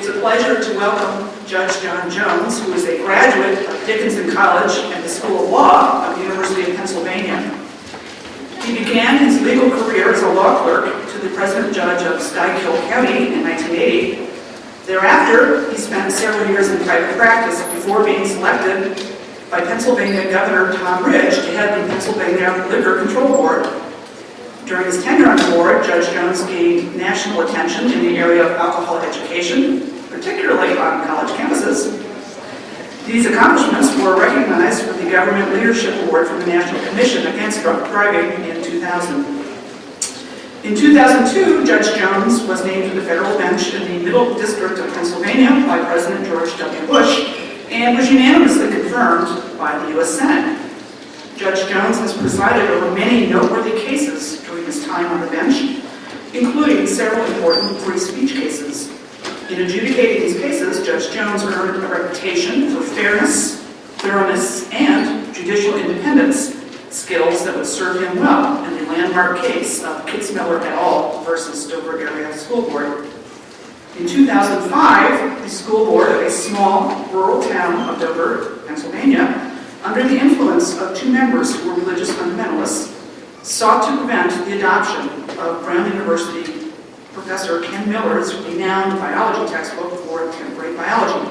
It's a pleasure to welcome Judge John Jones, who is a graduate of Dickinson College and the School of Law of the University of Pennsylvania. He began his legal career as a law clerk to the President Judge of Schuylkill County in 1980. Thereafter, he spent several years in private practice before being selected by Pennsylvania Governor Tom Ridge to head the Pennsylvania Liquor Control Board. During his tenure on the board, Judge Jones gained national attention in the area of alcohol education, particularly on college campuses. These accomplishments were recognized with the Government Leadership Award from the National Commission Against Drunk Driving in 2000. In 2002, Judge Jones was named to the federal bench in the Middle District of Pennsylvania by President George W. Bush and was unanimously confirmed by the U.S. Senate. Judge Jones has presided over many noteworthy cases during his time on the bench, including several important free speech cases. In adjudicating these cases, Judge Jones earned a reputation for fairness, thoroughness, and judicial independence, skills that would serve him well in the landmark case of Kitzmiller et al. Versus Dover Area School Board. In 2005, the school board of a small rural town of Dover, Pennsylvania, under the influence of two members who were religious fundamentalists, sought to prevent the adoption of Brown University Professor Ken Miller's renowned biology textbook for 10th grade biology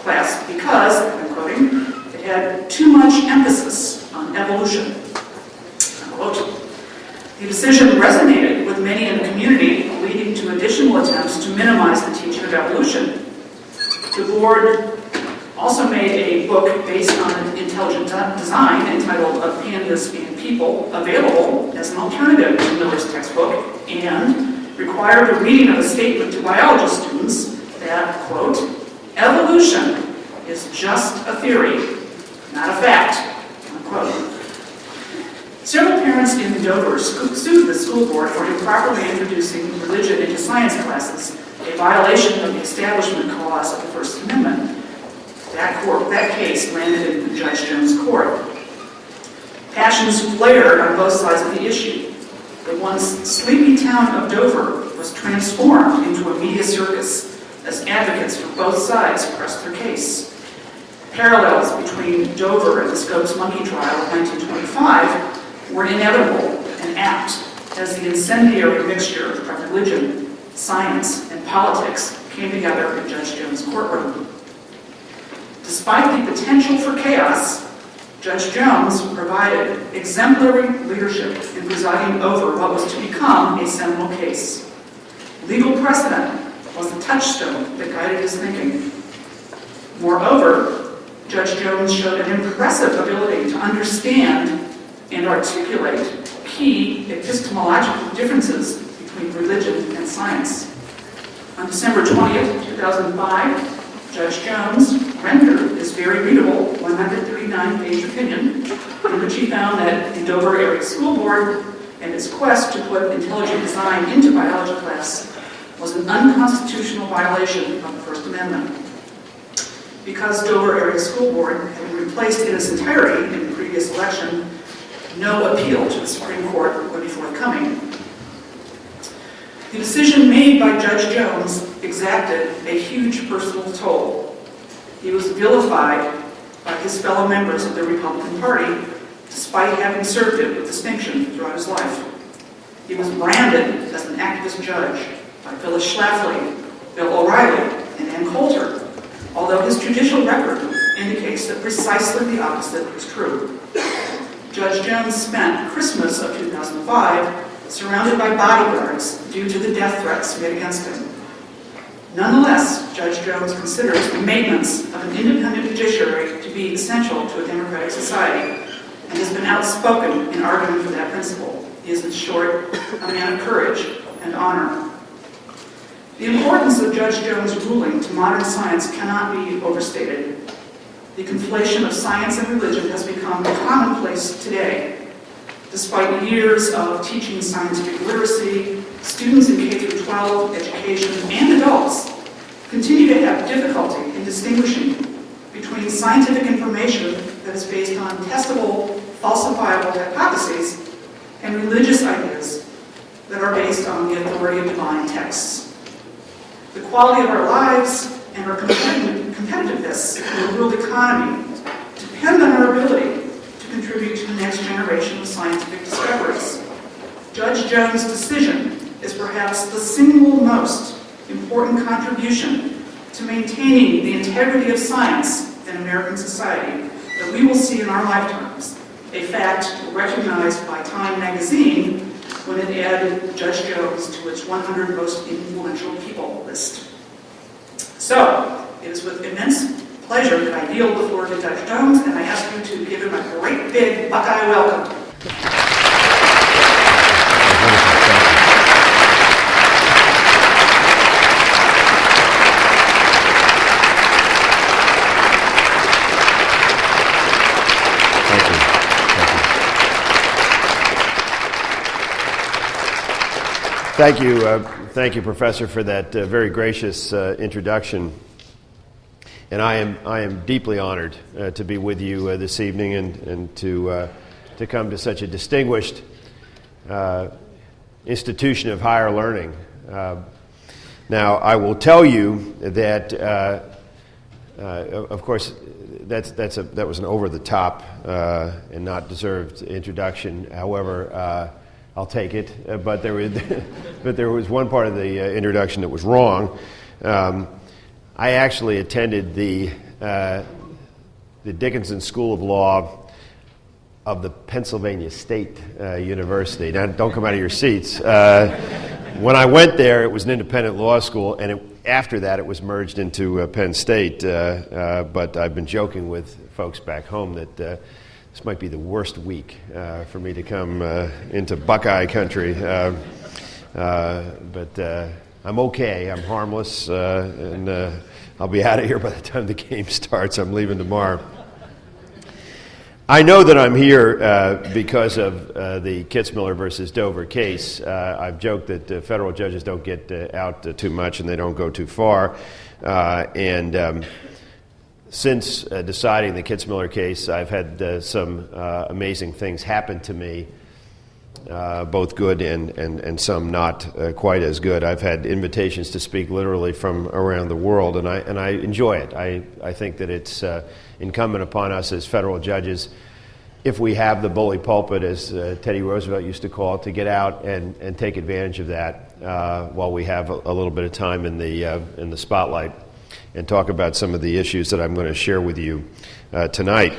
class because, I'm quoting, it had too much emphasis on evolution. The decision resonated with many in the community, leading to additional attempts to minimize the teaching of evolution. The board also made a book based on intelligent design entitled Of Pandas and People available as an alternative to Miller's textbook and required the reading of a statement to biology students that, quote, evolution is just a theory, not a fact, unquote. Several parents in Dover sued the school board for improperly introducing religion into science classes, a violation of the Establishment Clause of the First Amendment. That case landed in Judge Jones' court. Passions flared on both sides of the issue. The once sleepy town of Dover was transformed into a media circus as advocates for both sides pressed their case. Parallels between Dover and the Scopes monkey trial of 1925 were inevitable and apt as the incendiary mixture of religion, science, and politics came together in Judge Jones' courtroom. Despite the potential for chaos, Judge Jones provided exemplary leadership in presiding over what was to become a seminal case. Legal precedent was the touchstone that guided his thinking. Moreover, Judge Jones showed an impressive ability to understand and articulate key epistemological differences between religion and science. On December 20th, 2005, Judge Jones rendered his very readable 139-page opinion in which he found that the Dover Area School Board and its quest to put intelligent design into biology class was an unconstitutional violation of the First Amendment. Because Dover Area School Board had been replaced in its entirety in the previous election, no appeal to the Supreme Court would be forthcoming. The decision made by Judge Jones exacted a huge personal toll. He was vilified by his fellow members of the Republican Party, despite having served it with distinction throughout his life. He was branded as an activist judge by Phyllis Schlafly, Bill O'Reilly, and Ann Coulter, although his judicial record indicates that precisely the opposite is true. Judge Jones spent Christmas of 2005 surrounded by bodyguards due to the death threats made against him. Nonetheless, Judge Jones considers the maintenance of an independent judiciary to be essential to a democratic society and has been outspoken in arguing for that principle. He is, in short, a man of courage and honor. The importance of Judge Jones' ruling to modern science cannot be overstated. The conflation of science and religion has become commonplace today. Despite years of teaching scientific literacy, students in K-12 education and adults continue to have difficulty in distinguishing between scientific information that is based on testable, falsifiable hypotheses and religious ideas that are based on the authority of divine texts. The quality of our lives and our competitiveness in the world economy depend on our ability to contribute to the next generation of scientific discoveries. Judge Jones' decision is perhaps the single most important contribution to maintaining the integrity of science in American society that we will see in our lifetimes, a fact recognized by Time magazine when it added Judge Jones to its 100 most influential people list. So, it is with immense pleasure that I yield the floor to Judge Jones, and I ask you to give him a great big Buckeye welcome. Thank you, Professor, for that very gracious introduction. And I am deeply honored to be with you this evening and to come to such a distinguished institution of higher learning. Now, I will tell you that, of course, that was an over-the-top and not deserved introduction. However, I'll take it. But there was one part of the introduction that was wrong. I actually attended the Dickinson School of Law of the Pennsylvania State University. Now, don't come out of your seats. When I went there, it was an independent law school, and after that, it was merged into Penn State. But I've been joking with folks back home that this might be the worst week for me to come into Buckeye country. But I'm okay. I'm harmless, and I'll be out of here by the time the game starts. I'm leaving tomorrow. I know that I'm here because of the Kitzmiller versus Dover case. I've joked that federal judges don't get out too much and they don't go too far. Since deciding the Kitzmiller case, I've had some amazing things happen to me, both good and some not quite as good. I've had invitations to speak literally from around the world, and I enjoy it. I think that it's incumbent upon us as federal judges, if we have the bully pulpit, as Teddy Roosevelt used to call it, to get out and take advantage of that while we have a little bit of time in the spotlight, and talk about some of the issues that I'm going to share with you tonight.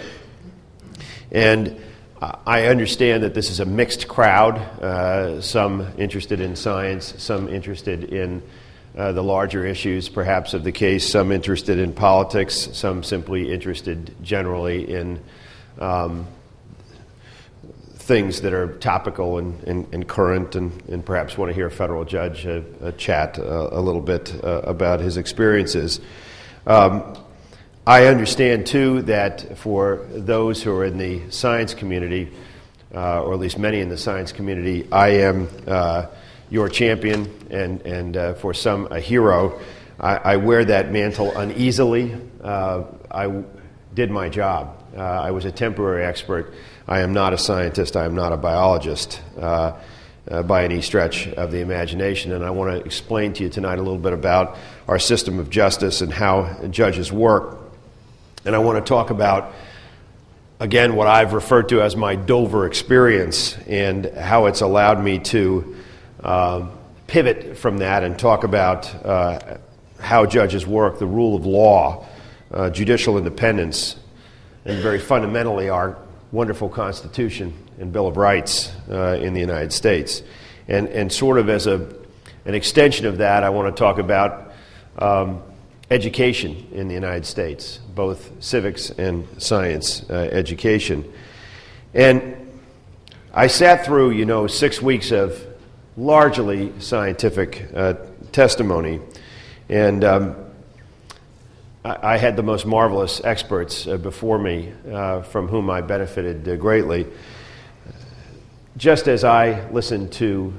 And I understand that this is a mixed crowd, some interested in science, some interested in the larger issues, perhaps, of the case, some interested in politics, some simply interested generally in things that are topical and current, and perhaps want to hear a federal judge chat a little bit about his experiences. I understand, too, that for those who are in the science community, or at least many in the science community, I am your champion and for some a hero. I wear that mantle uneasily. I did my job. I was a temporary expert. I am not a scientist. I am not a biologist by any stretch of the imagination. And I want to explain to you tonight a little bit about our system of justice and how judges work. And I want to talk about, again, what I've referred to as my Dover experience and how it's allowed me to pivot from that and talk about how judges work, the rule of law, judicial independence, and very fundamentally our wonderful Constitution and Bill of Rights in the United States. And sort of as an extension of that, I want to talk about education in the United States, both civics and science education. And I sat through, 6 weeks of largely scientific testimony, and I had the most marvelous experts before me from whom I benefited greatly. Just as I listened to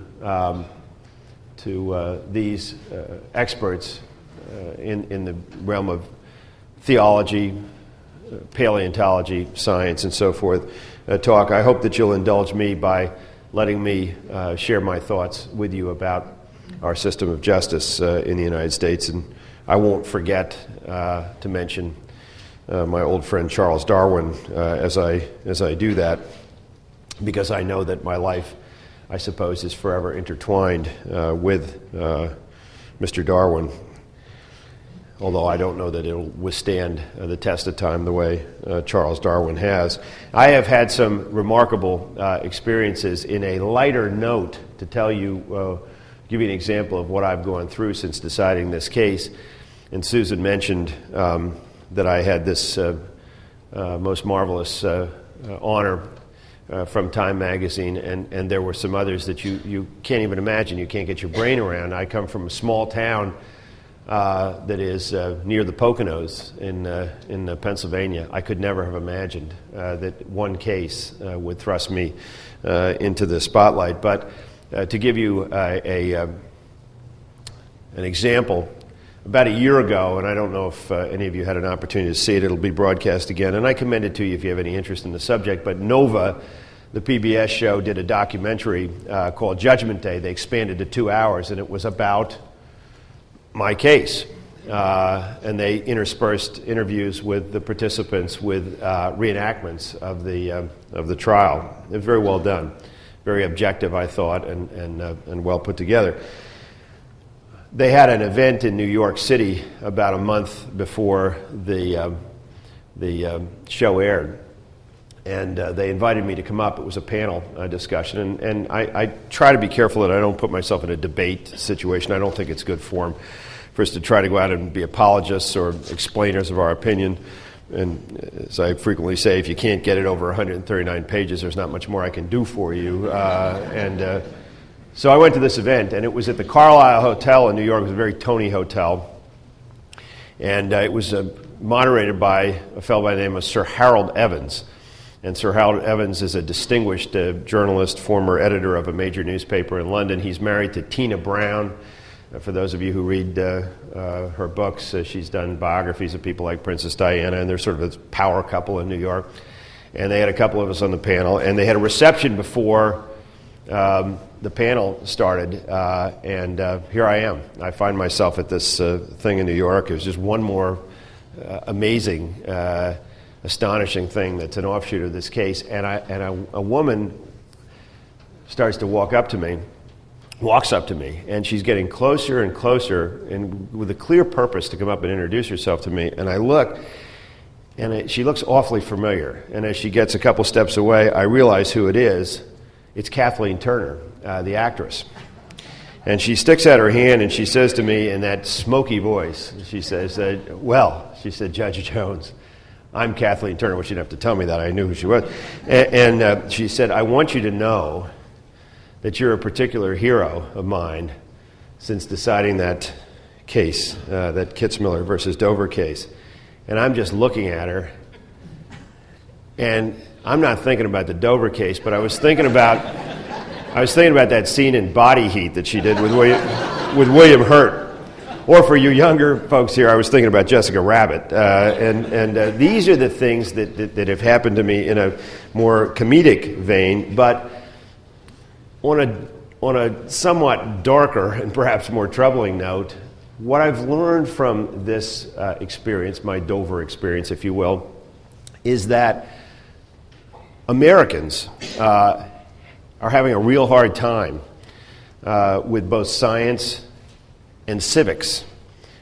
these experts in the realm of theology, paleontology, science, and so forth talk, I hope that you'll indulge me by letting me share my thoughts with you about our system of justice in the United States. And I won't forget to mention my old friend Charles Darwin as I do that, because I know that my life, I suppose, is forever intertwined with Mr. Darwin, although I don't know that it'll withstand the test of time the way Charles Darwin has. I have had some remarkable experiences. In a lighter note, to tell you, give you an example of what I've gone through since deciding this case. And Susan mentioned that I had this most marvelous honor from Time Magazine, and there were some others that you can't even imagine, you can't get your brain around. I come from a small town that is near the Poconos in Pennsylvania. I could never have imagined that one case would thrust me into the spotlight. But to give you an example, about a year ago, and I don't know if any of you had an opportunity to see it, it'll be broadcast again, and I commend it to you if you have any interest in the subject, but Nova, the PBS show, did a documentary called Judgment Day. They expanded to 2 hours, and it was about my case. And they interspersed interviews with the participants with reenactments of the trial. It was very well done, very objective, I thought, and well put together. They had an event in New York City about a month before the show aired, and they invited me to come up. It was a panel discussion, and I try to be careful that I don't put myself in a debate situation. I don't think it's good form for us to try to go out and be apologists or explainers of our opinion. And as I frequently say, if you can't get it over 139 pages, there's not much more I can do for you. So I went to this event, and it was at the Carlisle Hotel in New York. It was a very Tony hotel. And it was moderated by a fellow by the name of Sir Harold Evans. And Sir Harold Evans is a distinguished journalist, former editor of a major newspaper in London. He's married to Tina Brown. For those of you who read her books, she's done biographies of people like Princess Diana, and they're sort of a power couple in New York. And they had a couple of us on the panel, and they had a reception before the panel started, and here I am. I find myself at this thing in New York. It was just one more amazing, astonishing thing that's an offshoot of this case. And a woman starts to walks up to me, and she's getting closer and closer, and with a clear purpose to come up and introduce herself to me. And I look, and she looks awfully familiar. And as she gets a couple steps away, I realize who it is. It's Kathleen Turner, the actress. And she sticks out her hand and she says to me in that smoky voice, she says, well, she said, Judge Jones, I'm Kathleen Turner. Well, she didn't have to tell me that. I knew who she was. And she said, I want you to know that you're a particular hero of mine since deciding that case, that Kitzmiller versus Dover case. And I'm just looking at her, and I'm not thinking about the Dover case, but I was thinking about that scene in Body Heat that she did with William Hurt. Or for you younger folks here, I was thinking about Jessica Rabbit. And these are the things that have happened to me in a more comedic vein, but on a somewhat darker and perhaps more troubling note, what I've learned from this experience, my Dover experience, if you will, is that Americans are having a real hard time with both science and civics,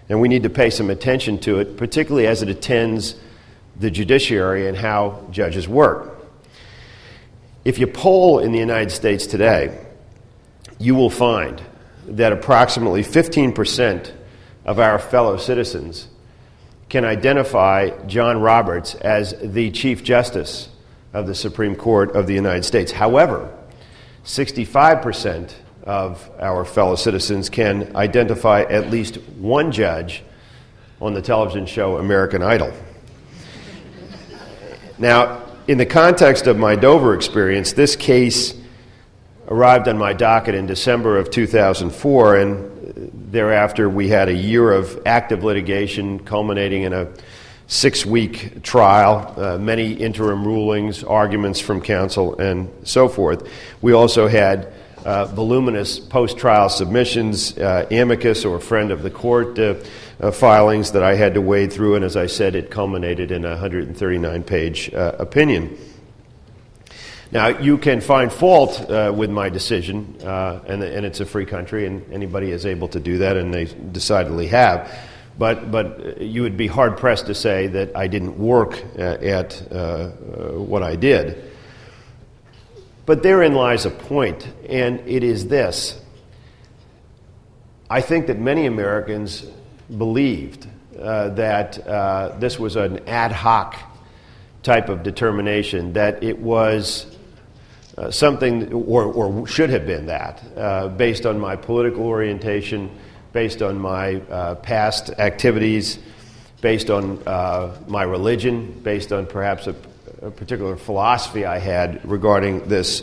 and we need to pay some attention to it, particularly as it attends the judiciary and how judges work. If you poll in the United States today, you will find that approximately 15% of our fellow citizens can identify John Roberts as the Chief Justice of the Supreme Court of the United States. However, 65% of our fellow citizens can identify at least one judge on the television show American Idol. Now, in the context of my Dover experience, this case arrived on my docket in December of 2004, and thereafter we had a year of active litigation culminating in a 6-week trial, many interim rulings, arguments from counsel, and so forth. We also had voluminous post-trial submissions, amicus or friend of the court filings that I had to wade through, and as I said, it culminated in a 139-page opinion. Now, you can find fault with my decision, and it's a free country, and anybody is able to do that, and they decidedly have. But you would be hard-pressed to say that I didn't work at what I did. But therein lies a point, and it is this. I think that many Americans believed that this was an ad hoc type of determination, that it was something, or should have been that, based on my political orientation, based on my past activities, based on my religion, based on perhaps a particular philosophy I had regarding this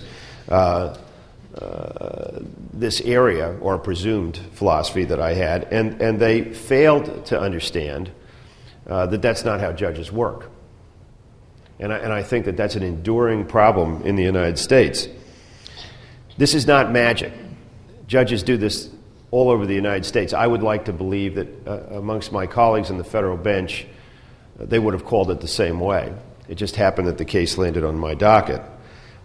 this area, or presumed philosophy that I had, and they failed to understand that that's not how judges work. And I think that that's an enduring problem in the United States. This is not magic. Judges do this all over the United States. I would like to believe that amongst my colleagues on the federal bench, they would have called it the same way. It just happened that the case landed on my docket.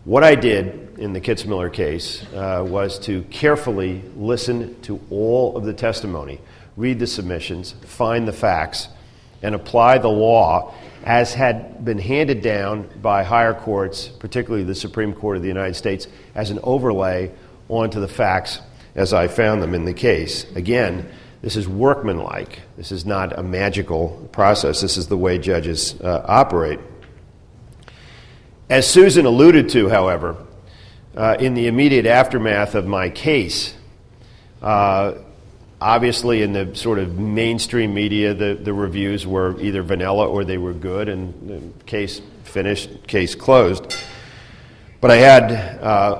What I did in the Kitzmiller case was to carefully listen to all of the testimony, read the submissions, find the facts, and apply the law as had been handed down by higher courts, particularly the Supreme Court of the United States, as an overlay onto the facts as I found them in the case. Again, this is workmanlike. This is not a magical process. This is the way judges operate. As Susan alluded to, however, in the immediate aftermath of my case, obviously in the sort of mainstream media, the reviews were either vanilla or they were good, and the case finished, case closed. But I had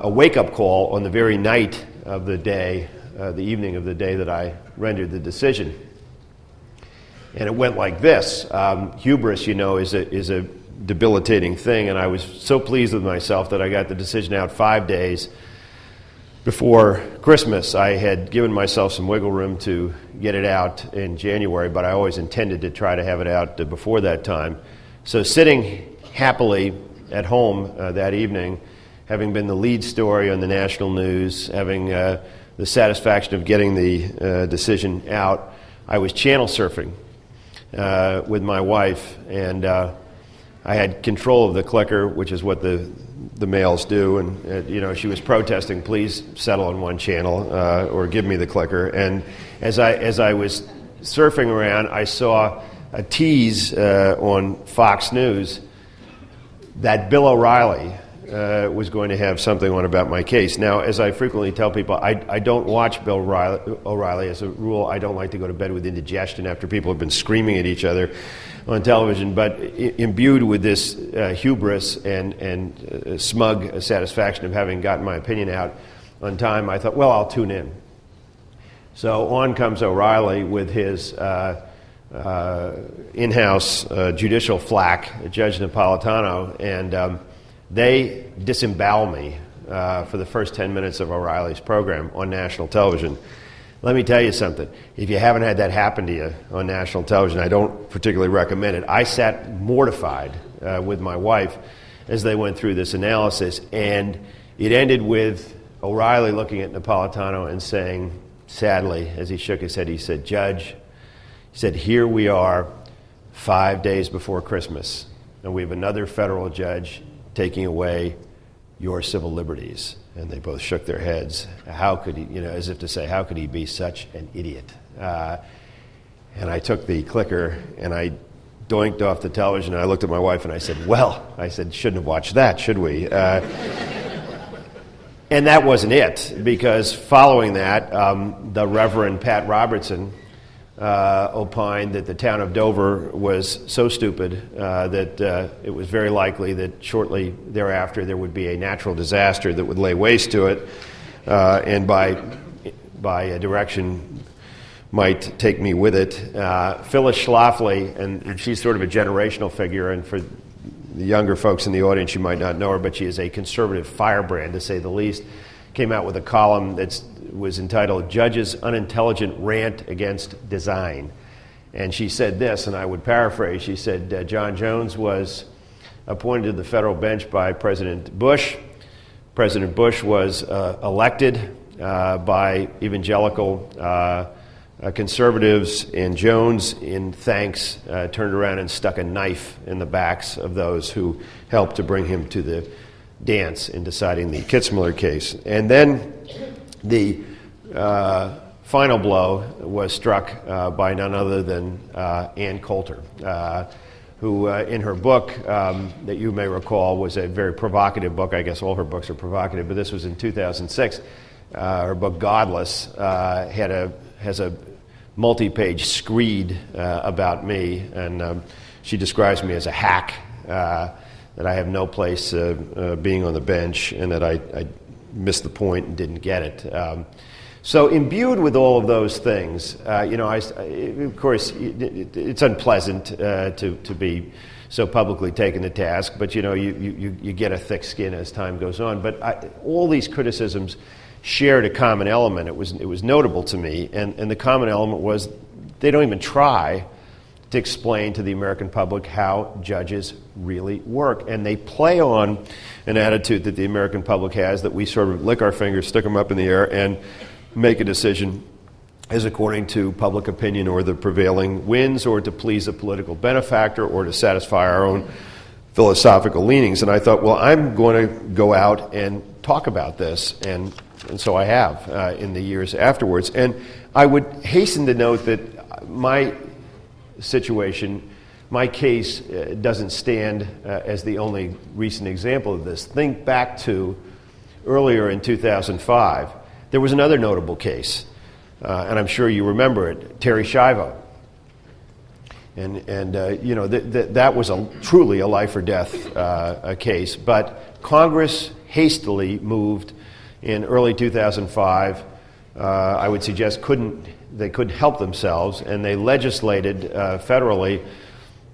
a wake-up call on the very night of the day, the evening of the day that I rendered the decision. And it went like this. Hubris, you know, is a debilitating thing, and I was so pleased with myself that I got the decision out 5 days before Christmas. I had given myself some wiggle room to get it out in January, but I always intended to try to have it out before that time. So sitting happily at home that evening, having been the lead story on the national news, having the satisfaction of getting the decision out, I was channel surfing with my wife, and I had control of the clicker, which is what the males do, and you know, she was protesting, please settle on one channel or give me the clicker. And as I was surfing around, I saw a tease on Fox News that Bill O'Reilly was going to have something on about my case. Now, as I frequently tell people, I don't watch Bill O'Reilly. As a rule, I don't like to go to bed with indigestion after people have been screaming at each other on television, but imbued with this hubris and smug satisfaction of having gotten my opinion out on time, I thought, well, I'll tune in. So on comes O'Reilly with his in-house judicial flack, Judge Napolitano, and they disembowel me for the first 10 minutes of O'Reilly's program on national television. Let me tell you something. If you haven't had that happen to you on national television, I don't particularly recommend it. I sat mortified with my wife as they went through this analysis, and it ended with O'Reilly looking at Napolitano and saying, sadly, as he shook his head, he said, Judge, he said, here we are 5 days before Christmas, and we have another federal judge taking away your civil liberties. And they both shook their heads. How could he, you know, as if to say, how could he be such an idiot? And I took the clicker and I doinked off the television. And I looked at my wife and I said, well, I said, shouldn't have watched that, should we? And that wasn't it, because following that, the Reverend Pat Robertson opined that the town of Dover was so stupid that it was very likely that shortly thereafter there would be a natural disaster that would lay waste to it, and by a direction might take me with it. Phyllis Schlafly, and she's sort of a generational figure, and for the younger folks in the audience, you might not know her, but she is a conservative firebrand, to say the least. came out with a column that was entitled "Judge's Unintelligent Rant Against Design." And she said this, and I would paraphrase, she said, John Jones was appointed to the federal bench by President Bush. President Bush was elected by evangelical conservatives, and Jones, in thanks, turned around and stuck a knife in the backs of those who helped to bring him to the dance in deciding the Kitzmiller case. And then the final blow was struck by none other than Ann Coulter, who in her book that you may recall was a very provocative book. I guess all her books are provocative, but this was in 2006. Her book Godless has a multi-page screed about me, and she describes me as a hack, that I have no place being on the bench, and that I missed the point and didn't get it. So imbued with all of those things, of course, it's unpleasant to be so publicly taken to task, but you get a thick skin as time goes on. But all these criticisms shared a common element. It was notable to me, and the common element was they don't even try to explain to the American public how judges really work. And they play on an attitude that the American public has, that we sort of lick our fingers, stick them up in the air, and make a decision as according to public opinion or the prevailing winds, or to please a political benefactor, or to satisfy our own philosophical leanings. And I thought, well, I'm going to go out and talk about this, and so I have in the years afterwards. And I would hasten to note that my situation, my case, doesn't stand as the only recent example of this. Think back to earlier in 2005. There was another notable case, and I'm sure you remember it, Terry Schiavo. And that was truly a life or death case. But Congress hastily moved in early 2005. I would suggest they couldn't help themselves, and they legislated federally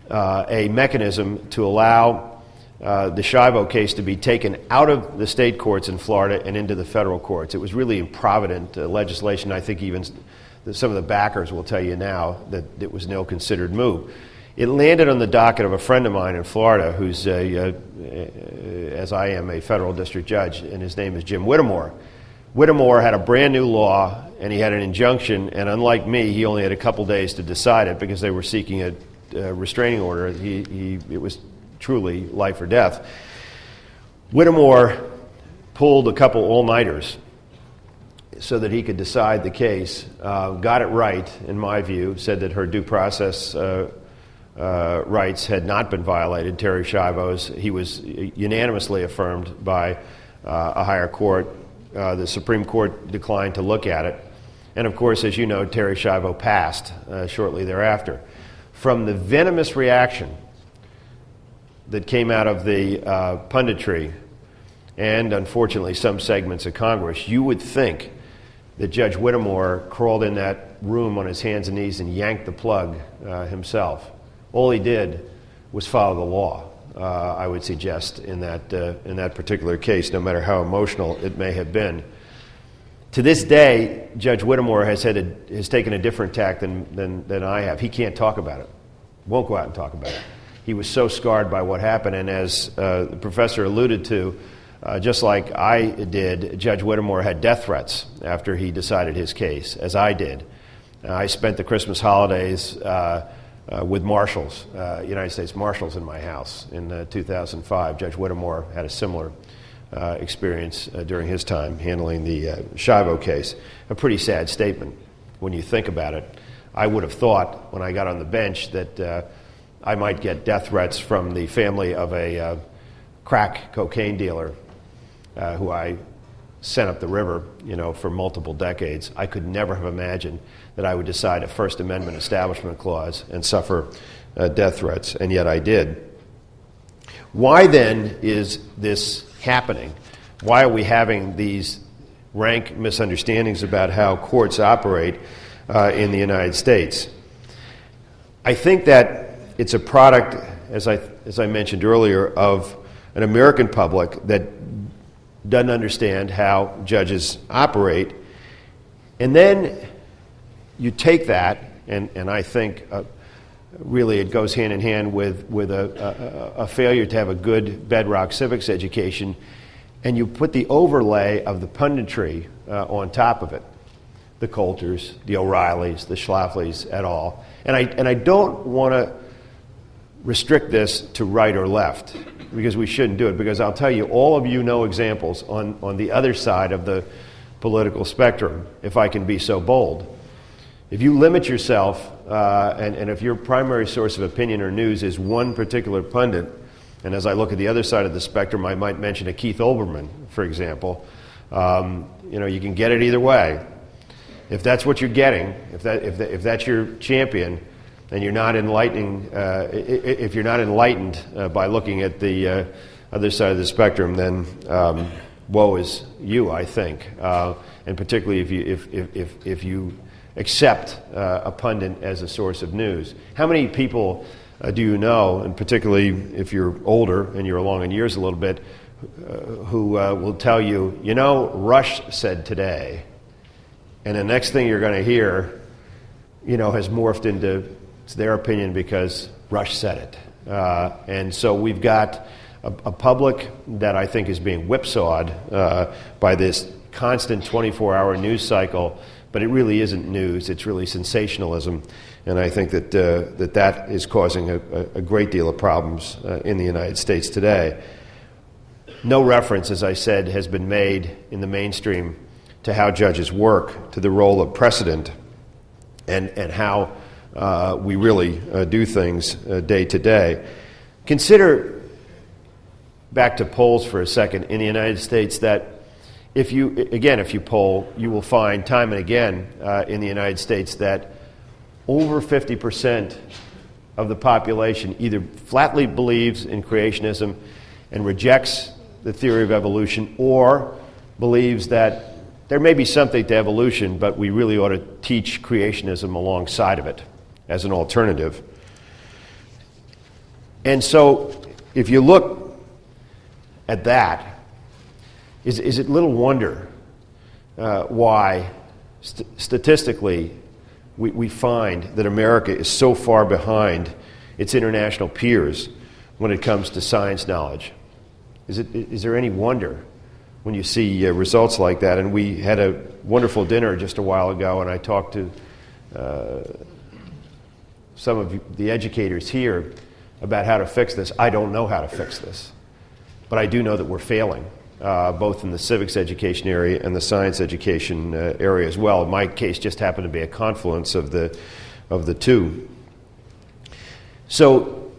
a mechanism to allow the Schiavo case to be taken out of the state courts in Florida and into the federal courts. It was really improvident legislation. I think even some of the backers will tell you now that it was an ill-considered move. It landed on the docket of a friend of mine in Florida who's, as I am, a federal district judge, and his name is Jim Whittemore. Whittemore had a brand new law, and he had an injunction, and unlike me, he only had a couple days to decide it because they were seeking a restraining order. It was truly life or death. Whittemore pulled a couple all-nighters so that he could decide the case, got it right, in my view, said that her due process rights had not been violated, Terry Schiavo's. He was unanimously affirmed by a higher court. The Supreme Court declined to look at it. And of course, as you know, Terry Schiavo passed shortly thereafter. From the venomous reaction that came out of the punditry and, unfortunately, some segments of Congress, you would think that Judge Whittemore crawled in that room on his hands and knees and yanked the plug himself. All he did was follow the law, I would suggest, in that particular case, no matter how emotional it may have been. To this day, Judge Whittemore has taken a different tack than I have. He can't talk about it. Won't go out and talk about it. He was so scarred by what happened, and as the professor alluded to, just like I did, Judge Whittemore had death threats after he decided his case, as I did. I spent the Christmas holidays with marshals, United States Marshals, in my house in 2005. Judge Whittemore had a similar experience during his time handling the Schiavo case. A pretty sad statement when you think about it. I would have thought when I got on the bench that I might get death threats from the family of a crack cocaine dealer who I sent up the river, for multiple decades. I could never have imagined that I would decide a First Amendment Establishment Clause and suffer death threats, and yet I did. Why then is this happening? Why are we having these rank misunderstandings about how courts operate in the United States? I think that it's a product, as I mentioned earlier, of an American public that doesn't understand how judges operate. And then you take that, and I think really it goes hand in hand with a failure to have a good bedrock civics education, and you put the overlay of the punditry on top of it. The Coulters, the O'Reillys, the Schlaflys, et al. And I don't want to restrict this to right or left, because we shouldn't do it, because I'll tell you, all of you know examples on the other side of the political spectrum, if I can be so bold. If you limit yourself, and if your primary source of opinion or news is one particular pundit, and as I look at the other side of the spectrum, I might mention a Keith Olbermann, for example, you can get it either way. If that's what you're getting, if that's your champion, and you're not enlightening, if you're not enlightened by looking at the other side of the spectrum, then woe is you, I think, and particularly if you accept a pundit as a source of news. How many people do you know, and particularly if you're older and you're along in years a little bit, who will tell you, Rush said today, and the next thing you're going to hear, has morphed into it's their opinion because Rush said it. And so we've got a public that I think is being whipsawed by this constant 24-hour news cycle, but it really isn't news, it's really sensationalism. And I think that that is causing a great deal of problems in the United States today. No reference, as I said, has been made in the mainstream to how judges work, to the role of precedent, and how we really do things day to day. Consider, back to polls for a second, in the United States, that if you poll, you will find time and again in the United States that over 50% of the population either flatly believes in creationism and rejects the theory of evolution, or believes that there may be something to evolution, but we really ought to teach creationism alongside of it as an alternative. And so, if you look at that, is it little wonder why statistically we find that America is so far behind its international peers when it comes to science knowledge? Is there any wonder when you see results like that? And we had a wonderful dinner just a while ago, and I talked to some of the educators here about how to fix this. I don't know how to fix this, but I do know that we're failing, both in the civics education area and the science education area as well. In my case, just happened to be a confluence of the two. So,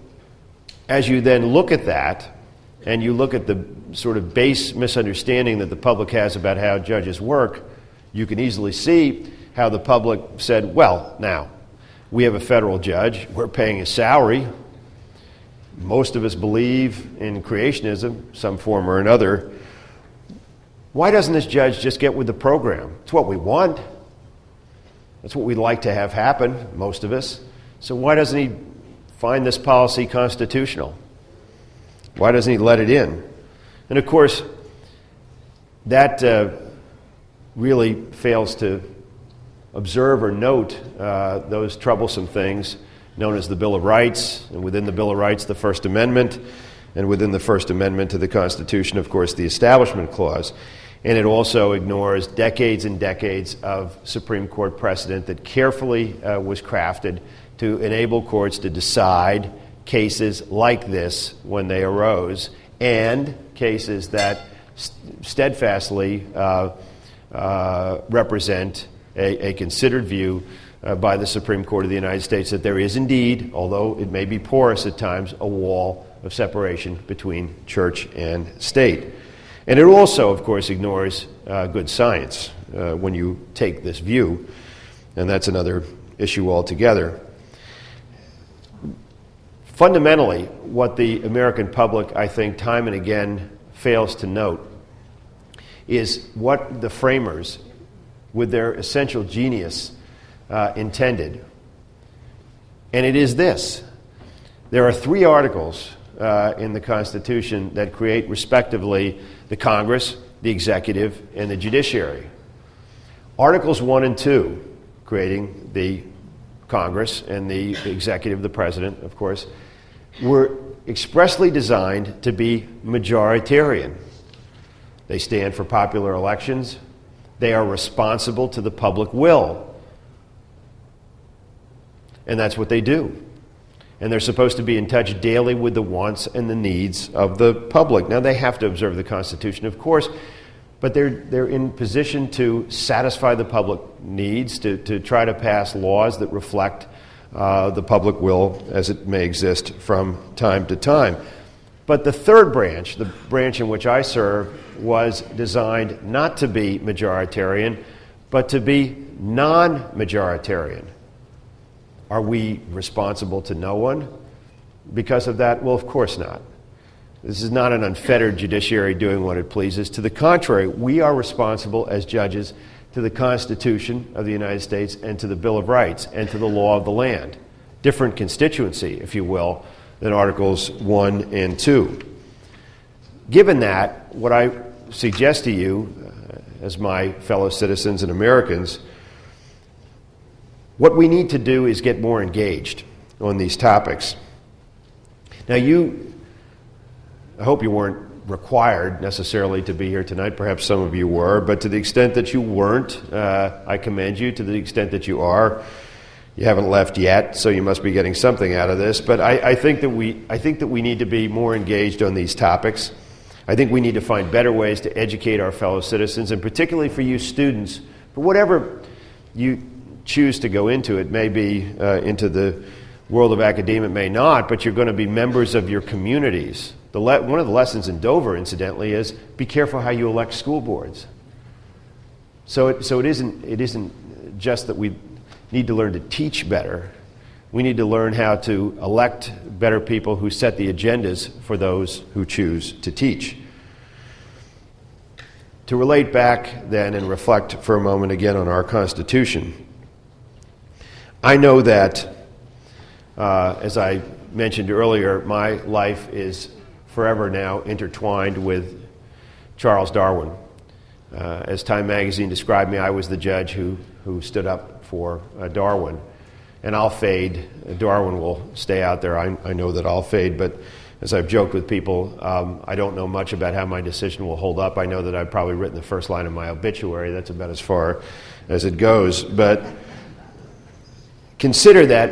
as you then look at that, and you look at the sort of base misunderstanding that the public has about how judges work, you can easily see how the public said, well, now, we have a federal judge, we're paying his salary, most of us believe in creationism, some form or another. Why doesn't this judge just get with the program? It's what we want. That's what we'd like to have happen, most of us. So why doesn't he find this policy constitutional? Why doesn't he let it in? And of course, that really fails to observe or note those troublesome things known as the Bill of Rights, and within the Bill of Rights, the First Amendment, and within the First Amendment to the Constitution, of course, the Establishment Clause. And it also ignores decades and decades of Supreme Court precedent that carefully was crafted to enable courts to decide cases like this when they arose, and cases that steadfastly represent a considered view by the Supreme Court of the United States that there is indeed, although it may be porous at times, a wall of separation between church and state. And it also, of course, ignores good science when you take this view, and that's another issue altogether. Fundamentally, what the American public, I think, time and again fails to note is what the framers, with their essential genius, intended. And it is this. There are 3 articles in the Constitution that create, respectively, the Congress, the executive, and the judiciary. Articles 1 and 2, creating the Congress and the executive, the president, of course, were expressly designed to be majoritarian. They stand for popular elections. They are responsible to the public will. And that's what they do. And they're supposed to be in touch daily with the wants and the needs of the public. Now, they have to observe the Constitution, of course, but they're in position to satisfy the public needs, to try to pass laws that reflect the public will as it may exist from time to time. But the third branch, the branch in which I serve, was designed not to be majoritarian, but to be non-majoritarian. Are we responsible to no one because of that? Well, of course not. This is not an unfettered judiciary doing what it pleases. To the contrary, we are responsible as judges to the Constitution of the United States and to the Bill of Rights and to the law of the land. Different constituency, if you will, than Articles 1 and 2. Given that, what I suggest to you, as my fellow citizens and Americans, what we need to do is get more engaged on these topics. Now, I hope you weren't required necessarily to be here tonight. Perhaps some of you were, but to the extent that you weren't, I commend you. To the extent that you are, you haven't left yet, so you must be getting something out of this. But I think that we need to be more engaged on these topics. I think we need to find better ways to educate our fellow citizens, and particularly for you students, for whatever you choose to go into. It may be into the world of academia, it may not, but you're going to be members of your communities. One of the lessons in Dover, incidentally, is be careful how you elect school boards. So it isn't just that we need to learn to teach better. We need to learn how to elect better people who set the agendas for those who choose to teach. To relate back then and reflect for a moment again on our Constitution, I know that, as I mentioned earlier, my life is forever now intertwined with Charles Darwin. As Time magazine described me, I was the judge who stood up for Darwin. And I'll fade. Darwin will stay out there. I know that I'll fade, but as I've joked with people, I don't know much about how my decision will hold up. I know that I've probably written the first line of my obituary. That's about as far as it goes. But consider that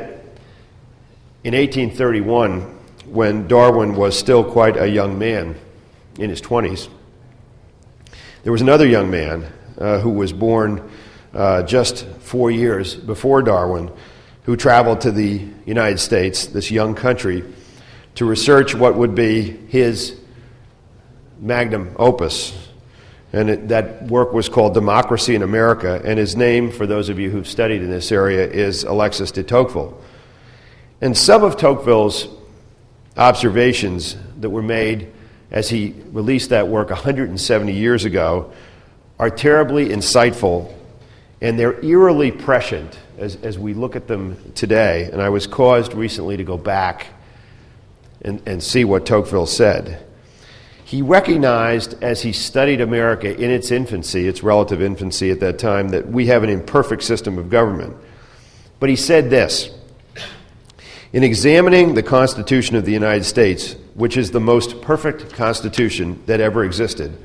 in 1831, when Darwin was still quite a young man, in his 20s, there was another young man who was born just 4 years before Darwin, who traveled to the United States, this young country, to research what would be his magnum opus. And that work was called Democracy in America, and his name, for those of you who've studied in this area, is Alexis de Tocqueville. And some of Tocqueville's observations that were made as he released that work 170 years ago are terribly insightful, and they're eerily prescient as we look at them today. And I was caused recently to go back and see what Tocqueville said. He recognized, as he studied America in its infancy, its relative infancy at that time, that we have an imperfect system of government. But he said this: in examining the Constitution of the United States, which is the most perfect Constitution that ever existed,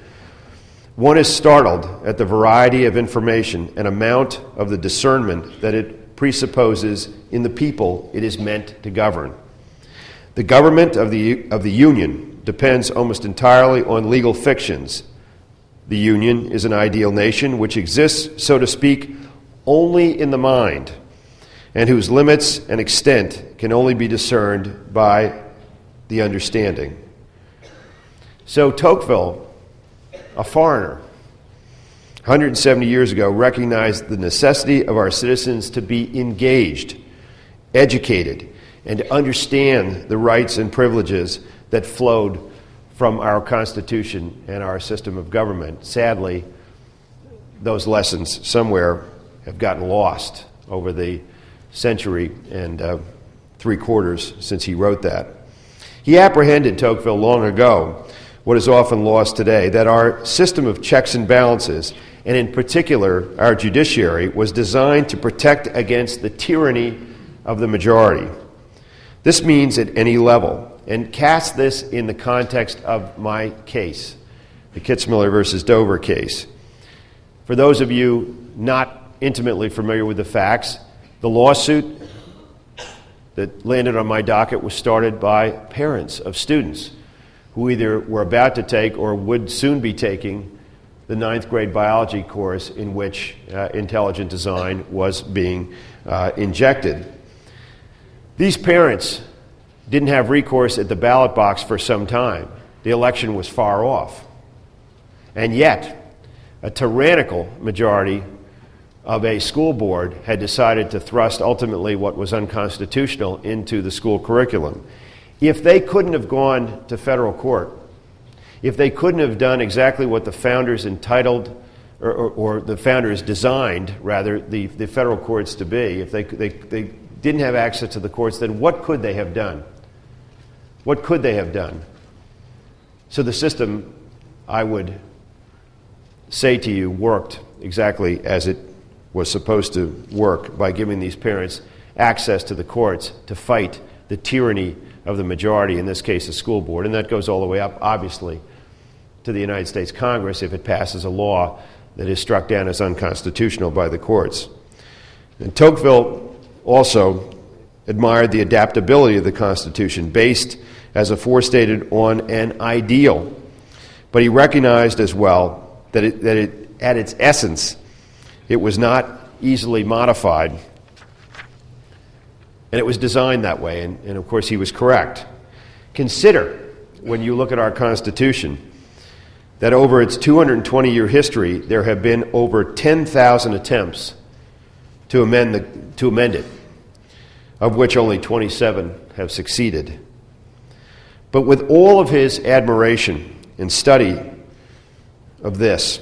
one is startled at the variety of information and amount of the discernment that it presupposes in the people it is meant to govern. The government of the Union depends almost entirely on legal fictions. The Union is an ideal nation which exists, so to speak, only in the mind, and whose limits and extent can only be discerned by the understanding. So Tocqueville, a foreigner, 170 years ago, recognized the necessity of our citizens to be engaged, educated, and to understand the rights and privileges that flowed from our Constitution and our system of government. Sadly, those lessons somewhere have gotten lost over the century and 3/4 since he wrote that. He apprehended, Tocqueville, long ago, what is often lost today, that our system of checks and balances, and in particular our judiciary, was designed to protect against the tyranny of the majority. This means at any level, and cast this in the context of my case, the Kitzmiller versus Dover case. For those of you not intimately familiar with the facts, the lawsuit that landed on my docket was started by parents of students who either were about to take or would soon be taking the 9th grade biology course in which intelligent design was being injected. These parents didn't have recourse at the ballot box for some time. The election was far off. And yet, a tyrannical majority of a school board had decided to thrust ultimately what was unconstitutional into the school curriculum. If they couldn't have gone to federal court, if they couldn't have done exactly what the founders entitled, or the founders designed, rather, the federal courts to be, if they didn't have access to the courts, then what could they have done? What could they have done? So the system, I would say to you, worked exactly as it was supposed to work by giving these parents access to the courts to fight the tyranny of the majority, in this case the school board, and that goes all the way up, obviously, to the United States Congress if it passes a law that is struck down as unconstitutional by the courts. And Tocqueville also admired the adaptability of the Constitution, based, as aforestated, on an ideal. But he recognized as well that it, at its essence, it was not easily modified, and it was designed that way, and of course he was correct. Consider, when you look at our Constitution, that over its 220-year history, there have been over 10,000 attempts to amend it, of which only 27 have succeeded. But with all of his admiration and study of this,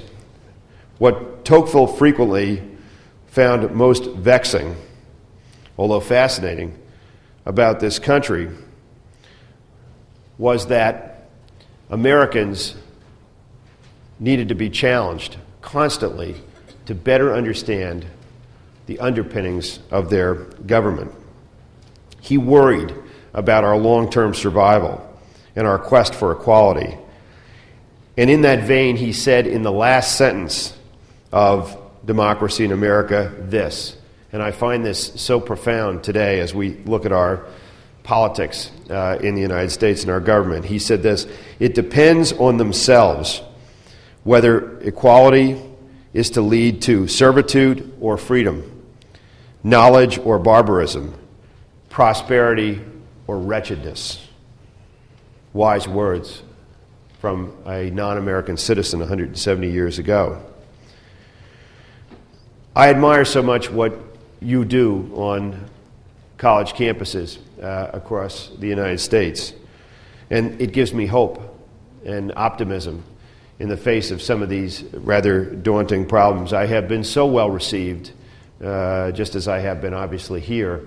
what Tocqueville frequently found most vexing, although fascinating, about this country was that Americans needed to be challenged constantly to better understand the underpinnings of their government. He worried about our long-term survival and our quest for equality. And in that vein, he said in the last sentence of Democracy in America this, and I find this so profound today as we look at our politics in the United States and our government. He said this: "It depends on themselves whether equality is to lead to servitude or freedom, knowledge or barbarism, prosperity or wretchedness." Wise words from a non-American citizen 170 years ago. I admire so much what you do on college campuses across the United States, and it gives me hope and optimism in the face of some of these rather daunting problems. I have been so well received, just as I have been obviously here,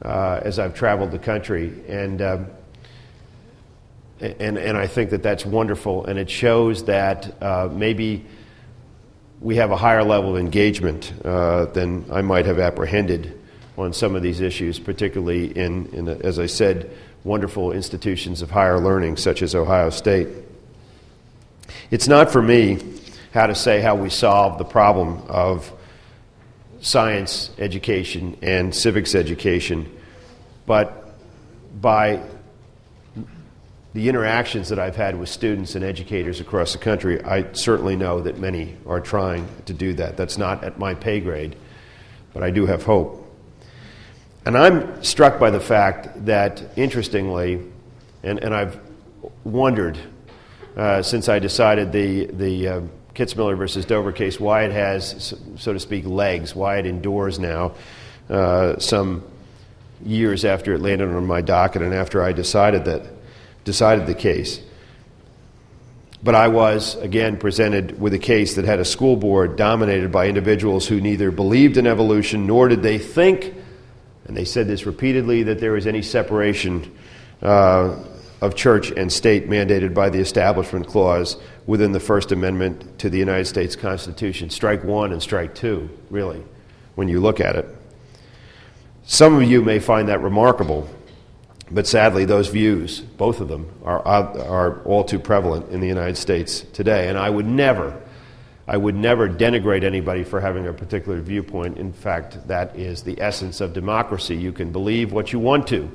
as I've traveled the country, and I think that that's wonderful, and it shows that maybe we have a higher level of engagement than I might have apprehended on some of these issues, particularly in, as I said, wonderful institutions of higher learning such as Ohio State. It's not for me how to say how we solve the problem of science education and civics education, but by the interactions that I've had with students and educators across the country, I certainly know that many are trying to do that. That's not at my pay grade, but I do have hope. And I'm struck by the fact that, interestingly, and I've wondered since I decided the Kitzmiller versus Dover case, why it has, so to speak, legs, why it endures now some years after it landed on my docket and after I decided the case. But I was, again, presented with a case that had a school board dominated by individuals who neither believed in evolution nor did they think, and they said this repeatedly, that there was any separation of church and state mandated by the Establishment Clause within the First Amendment to the United States Constitution. Strike one and strike two, really, when you look at it. Some of you may find that remarkable, but sadly those views, both of them, are all too prevalent in the United States today. And I would never denigrate anybody for having a particular viewpoint. In fact, that is the essence of democracy. You can believe what you want to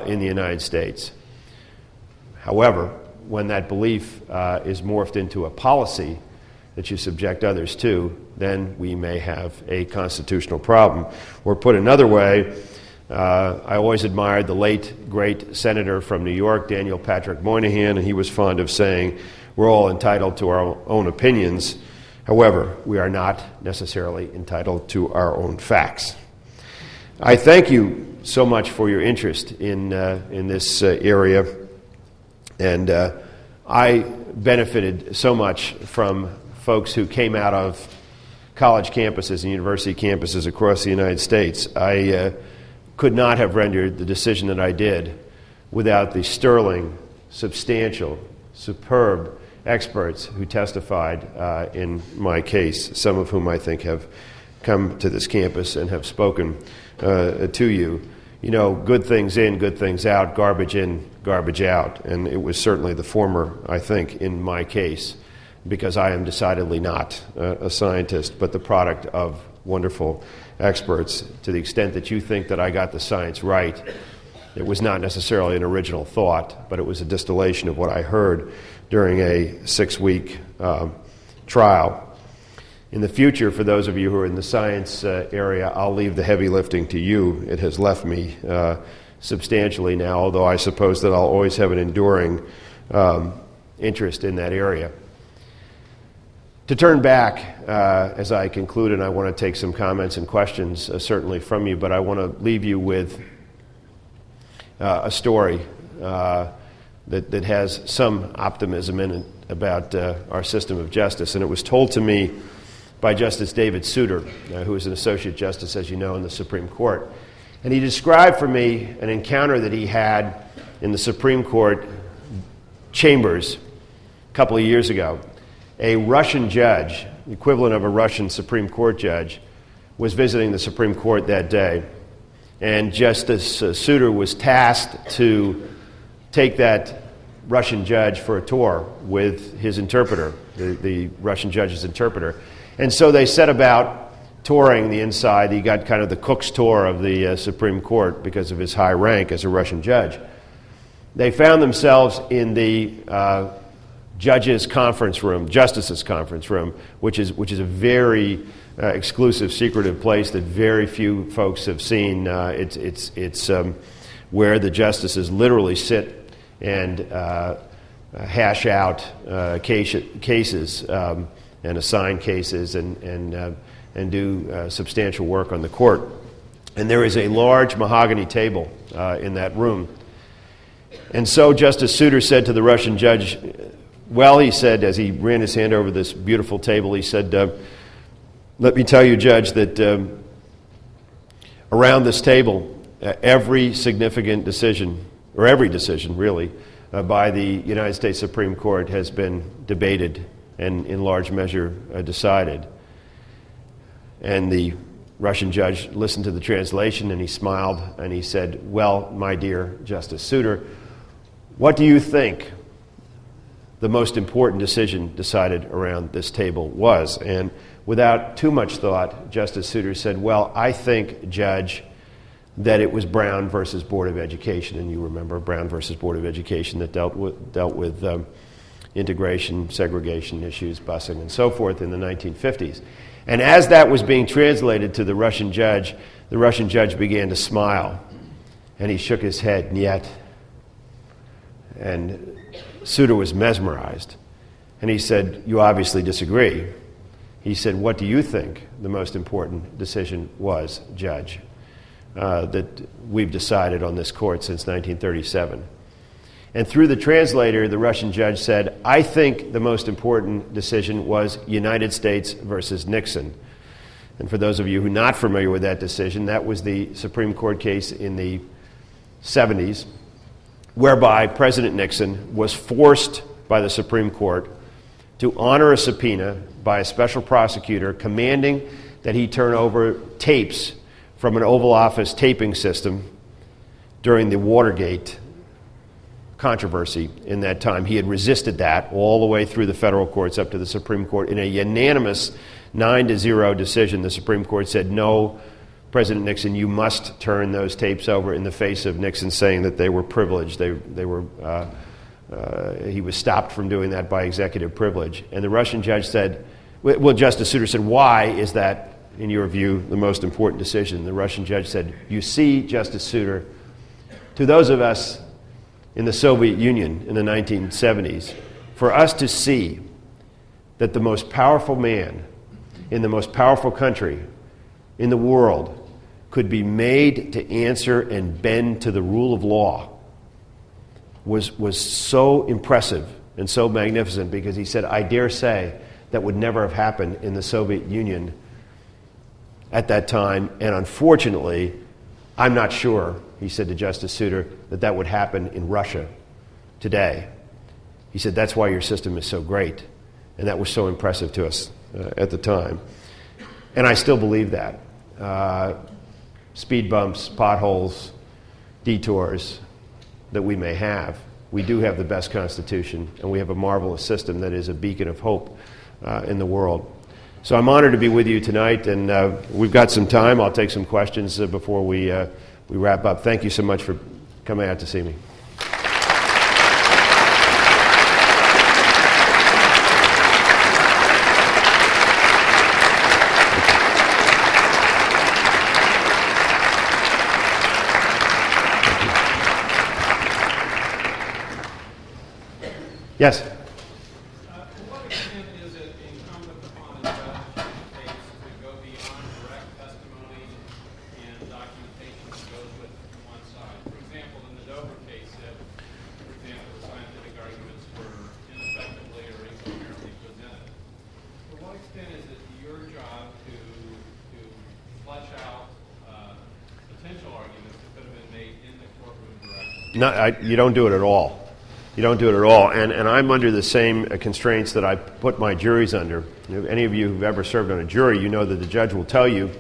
in the United States. However, when that belief is morphed into a policy that you subject others to, then we may have a constitutional problem. Or put another way, I always admired the late, great senator from New York, Daniel Patrick Moynihan, and he was fond of saying, we're all entitled to our own opinions. However, we are not necessarily entitled to our own facts. I thank you so much for your interest in this area, and I benefited so much from folks who came out of college campuses and university campuses across the United States. I could not have rendered the decision that I did without the sterling, substantial, superb experts who testified in my case, some of whom I think have come to this campus and have spoken to you. You know, good things in, good things out, garbage in, garbage out. And it was certainly the former, I think, in my case, because I am decidedly not a scientist, but the product of wonderful experts. To the extent that you think that I got the science right, it was not necessarily an original thought, but it was a distillation of what I heard during a 6-week trial. In the future, for those of you who are in the science area, I'll leave the heavy lifting to you. It has left me substantially now, although I suppose that I'll always have an enduring interest in that area. To turn back, as I conclude, and I want to take some comments and questions certainly from you, but I want to leave you with a story that has some optimism in it about our system of justice. And it was told to me by Justice David Souter, who is an Associate Justice, as you know, in the Supreme Court. And he described for me an encounter that he had in the Supreme Court chambers a couple of years ago. A Russian judge, the equivalent of a Russian Supreme Court judge, was visiting the Supreme Court that day. And Justice Souter was tasked to take that Russian judge for a tour with his interpreter, the Russian judge's interpreter. And so they set about touring the inside. He got kind of the cook's tour of the Supreme Court because of his high rank as a Russian judge. They found themselves in the judge's conference room, justice's conference room, which is a very exclusive, secretive place that very few folks have seen. It's where the justices literally sit and hash out cases and assign cases and do substantial work on the court. And there is a large mahogany table in that room. And so Justice Souter said to the Russian judge, well, he said, as he ran his hand over this beautiful table, he said, let me tell you, Judge, that around this table, every significant decision, or every decision really, by the United States Supreme Court has been debated and in large measure decided. And the Russian judge listened to the translation and he smiled and he said, well, my dear Justice Souter, what do you think the most important decision decided around this table was? And without too much thought, Justice Souter said, well, I think, Judge, that it was Brown versus Board of Education. And you remember Brown versus Board of Education that dealt with integration, segregation issues, busing, and so forth in the 1950s. And as that was being translated to the Russian judge began to smile. And he shook his head, "Niet." And Souter was mesmerized. And he said, you obviously disagree. He said, what do you think the most important decision was, Judge, that we've decided on this court since 1937? And through the translator, the Russian judge said, I think the most important decision was United States versus Nixon. And for those of you who are not familiar with that decision, that was the Supreme Court case in the 70s whereby President Nixon was forced by the Supreme Court to honor a subpoena by a special prosecutor commanding that he turn over tapes from an Oval Office taping system during the Watergate controversy in that time. He had resisted that all the way through the federal courts up to the Supreme Court. In a unanimous 9-0 decision, the Supreme Court said, no, President Nixon, you must turn those tapes over, in the face of Nixon saying that they were privileged. He was stopped from doing that by executive privilege. And the Russian judge said, well, Justice Souter said, why is that, in your view, the most important decision? The Russian judge said, you see, Justice Souter, to those of us in the Soviet Union in the 1970s, for us to see that the most powerful man in the most powerful country in the world could be made to answer and bend to the rule of law was so impressive and so magnificent, because he said, I dare say that would never have happened in the Soviet Union at that time, and unfortunately, I'm not sure, he said to Justice Souter, that that would happen in Russia today. He said, that's why your system is so great, and that was so impressive to us at the time. And I still believe that. Speed bumps, potholes, detours that we may have, we do have the best Constitution, and we have a marvelous system that is a beacon of hope in the world. So I'm honored to be with you tonight, and we've got some time. I'll take some questions before we wrap up. Thank you so much for coming out to see me. Yes? To what extent is it incumbent upon a judge in a case to go beyond direct testimony and documentation that goes with one side? For example, in the Dover case, if, for example, the scientific arguments were ineffectively or incoherently presented, to what extent is it your job to flesh out potential arguments that could have been made in the courtroom directly? No, you don't do it at all. You don't do it at all. And I'm under the same constraints that I put my juries under. If any of you who've ever served on a jury, you know that the judge will tell you,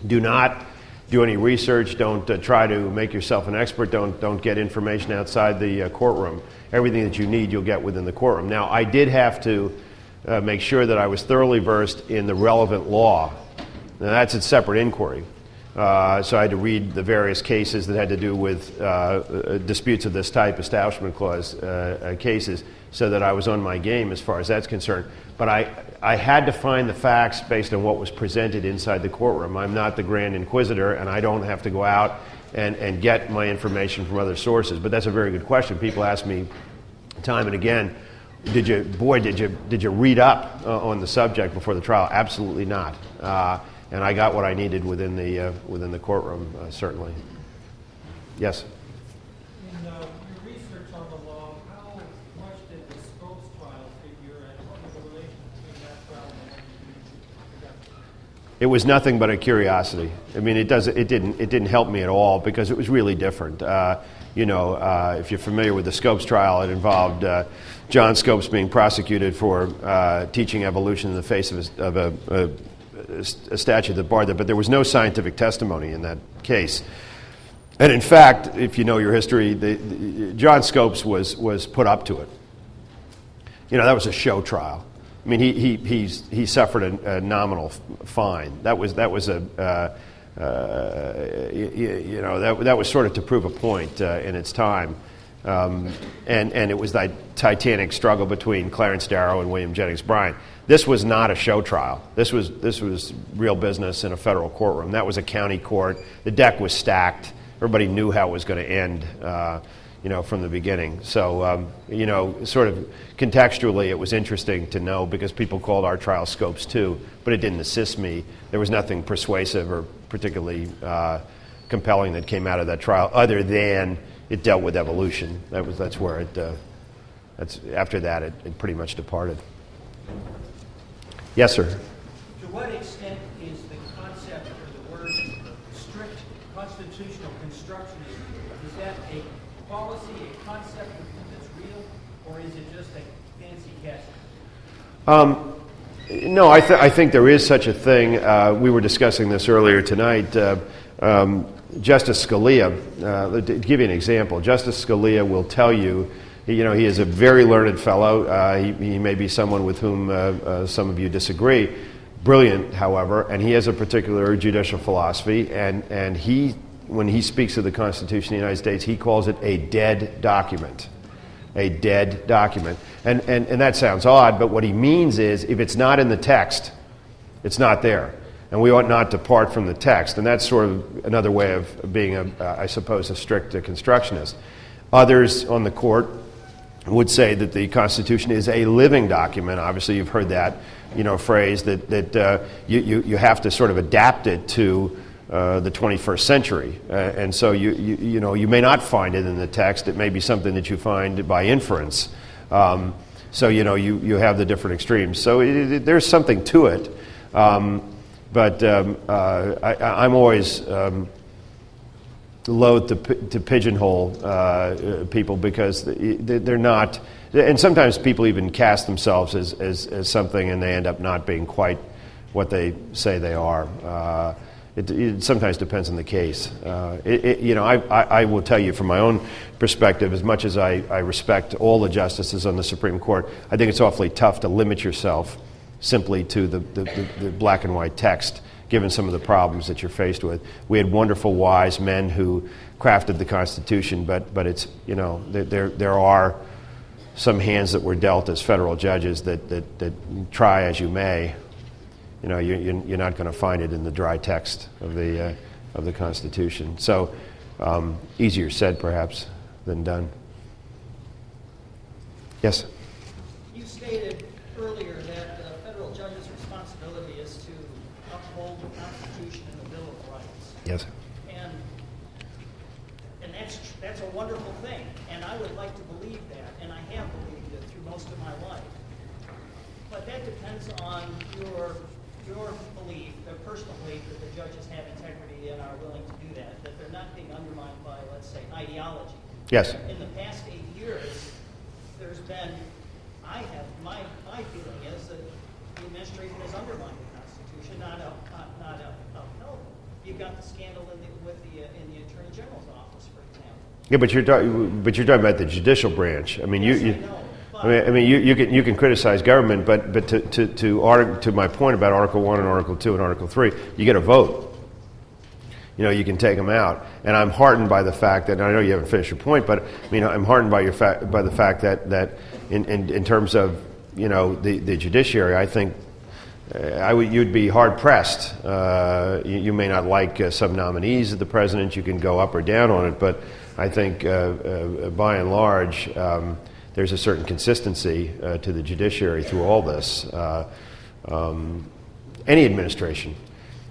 do not do any research, don't try to make yourself an expert, don't get information outside the courtroom. Everything that you need, you'll get within the courtroom. Now, I did have to make sure that I was thoroughly versed in the relevant law. Now, that's a separate inquiry. So I had to read the various cases that had to do with disputes of this type, Establishment Clause cases, so that I was on my game as far as that's concerned. But I had to find the facts based on what was presented inside the courtroom. I'm not the Grand Inquisitor, and I don't have to go out and get my information from other sources. But that's a very good question. People ask me time and again, did you read up on the subject before the trial? Absolutely not. And I got what I needed within the courtroom, certainly. Yes? In your research on the law, how much did the Scopes trial figure, and what was the relation between that trial and what you got? It was nothing but a curiosity. I mean, it didn't help me at all, because it was really different. If you're familiar with the Scopes trial, it involved John Scopes being prosecuted for teaching evolution in the face of a statute that barred that, but there was no scientific testimony in that case. And in fact, if you know your history, John Scopes was put up to it. That was a show trial. I mean, he suffered a nominal fine. That was sort of to prove a point in its time. And it was that titanic struggle between Clarence Darrow and William Jennings Bryan. This was not a show trial. This was real business in a federal courtroom. That was a county court. The deck was stacked. Everybody knew how it was going to end, from the beginning. So, sort of contextually, it was interesting to know, because people called our trial Scopes too, but it didn't assist me. There was nothing persuasive or particularly compelling that came out of that trial, other than it dealt with evolution. That's where after that it pretty much departed. Yes, sir. To what extent is the concept or the word strict constitutional constructionism, is that a policy a concept that's real, or is it just a fancy catch? No, I think there is such a thing. We were discussing this earlier tonight. Justice Scalia, to give you an example, Justice Scalia will tell you, he is a very learned fellow. He may be someone with whom some of you disagree. Brilliant, however, and he has a particular judicial philosophy, and he, when he speaks of the Constitution of the United States, he calls it a dead document. A dead document. And that sounds odd, but what he means is if it's not in the text, it's not there. And we ought not depart from the text. And that's sort of another way of being, I suppose, a strict constructionist. Others on the court would say that the Constitution is a living document. Obviously, you've heard that phrase that you have to sort of adapt it to the 21st century, and so you may not find it in the text. It may be something that you find by inference. So you have the different extremes. So there's something to it, but I'm always loath to pigeonhole people because they're not. And sometimes people even cast themselves as something, and they end up not being quite what they say they are. It sometimes depends on the case. I will tell you from my own perspective, as much as I respect all the justices on the Supreme Court, I think it's awfully tough to limit yourself simply to the black and white text, given some of the problems that you're faced with. We had wonderful, wise men who crafted the Constitution, but it's, there are some hands that were dealt as federal judges that try as you may. You're not going to find it in the dry text of the Constitution. So, easier said perhaps than done. Yes. You stated earlier that the federal judge's responsibility is to uphold the Constitution and the Bill of Rights. Yes. And that's a wonderful thing, and I would like to believe that, and I have believed it through most of my life. But that depends on your belief, their personal belief that the judges have integrity and are willing to do that they're not being undermined by, let's say, ideology. Yes. In the past 8 years, there's been, my feeling is that the administration has undermined the Constitution, not upheld it. You've got the scandal in the Attorney General's office, for example. Yeah, but you're talking about the judicial branch. I mean, you can criticize government, but to my point about Article 1 and Article 2 and Article 3, you get a vote. You can take them out, and I'm heartened by the fact that, and I know you haven't finished your point, but I'm heartened by the fact that in terms of the judiciary, I think you'd be hard pressed. You may not like some nominees of the president. You can go up or down on it, but I think by and large. There's a certain consistency to the judiciary through all this. Any administration,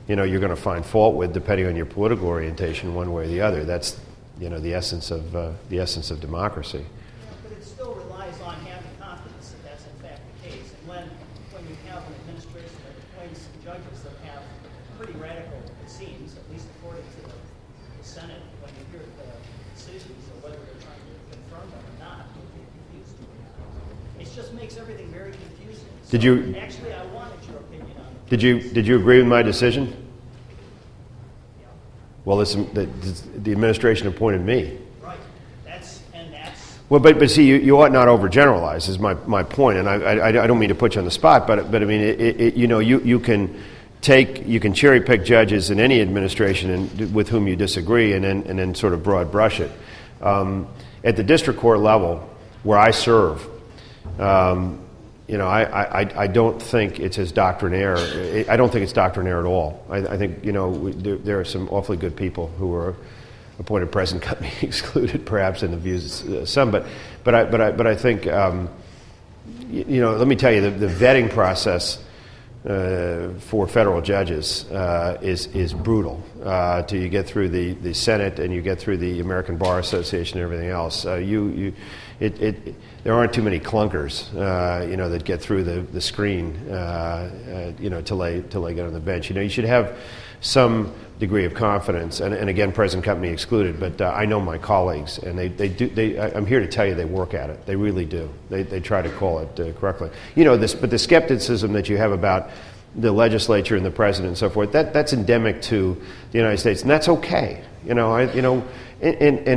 you're going to find fault with, depending on your political orientation, one way or the other. That's, the essence of democracy. Yeah, but it still relies on having confidence that that's in fact the case. And when you have an administration that appoints judges that have pretty radical, it seems, at least according to the Senate, when you hear the decisions of whether they're trying to confirm them or not. It just makes everything very confusing. Actually, I wanted your opinion on it. Did you agree with my decision? Yeah. Well, the administration appointed me. Right. Well, but see, you ought not overgeneralize. Is my point, and I don't mean to put you on the spot, but I mean you can cherry pick judges in any administration and with whom you disagree, and then sort of broad brush it. At the district court level, where I serve. I don't think it's as doctrinaire. I don't think it's doctrinaire at all. I think there are some awfully good people who were appointed president, got me excluded, perhaps in the views of some. But I think let me tell you, the vetting process for federal judges is brutal. Till you get through the Senate and you get through the American Bar Association and everything else. There aren't too many clunkers, that get through the screen, till they get on the bench. You should have some degree of confidence, and again, present company excluded, but I know my colleagues, and I'm here to tell you they work at it. They really do. They try to call it correctly. But the skepticism that you have about the legislature and the president and so forth, that's endemic to the United States, and that's okay. And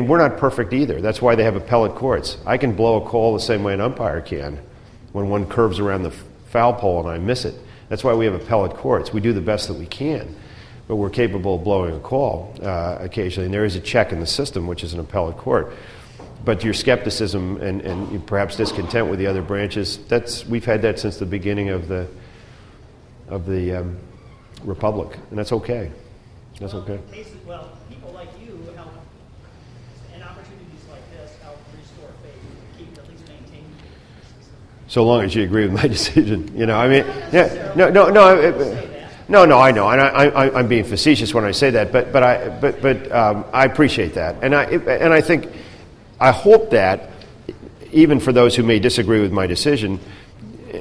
we're not perfect either. That's why they have appellate courts. I can blow a call the same way an umpire can when one curves around the foul pole and I miss it. That's why we have appellate courts. We do the best that we can, but we're capable of blowing a call occasionally, and there is a check in the system, which is an appellate court. But your skepticism and perhaps discontent with the other branches, we've had that since the beginning of the Republic, and that's okay. That's okay. People like you help, and opportunities like this help restore faith, keep at least maintain faith. So long as you agree with my decision, I mean, Not no, necessarily. No, I know, and I'm being facetious when I say that, but I appreciate that, and I hope that even for those who may disagree with my decision,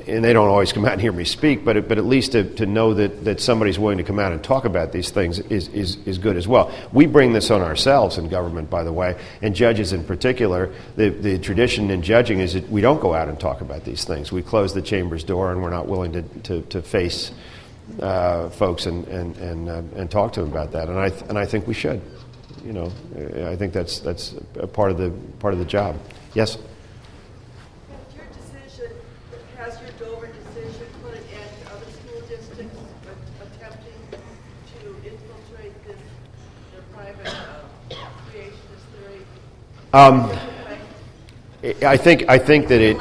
and they don't always come out and hear me speak, but at least to know that somebody's willing to come out and talk about these things is good as well. We bring this on ourselves in government, by the way, and judges in particular. The tradition in judging is that we don't go out and talk about these things. We close the chamber's door, and we're not willing to face folks and talk to them about that. And I think we should. I think that's a part of the job. Yes. Has your Dover decision put an end to other school districts attempting to infiltrate their private creationist theory? I think that it.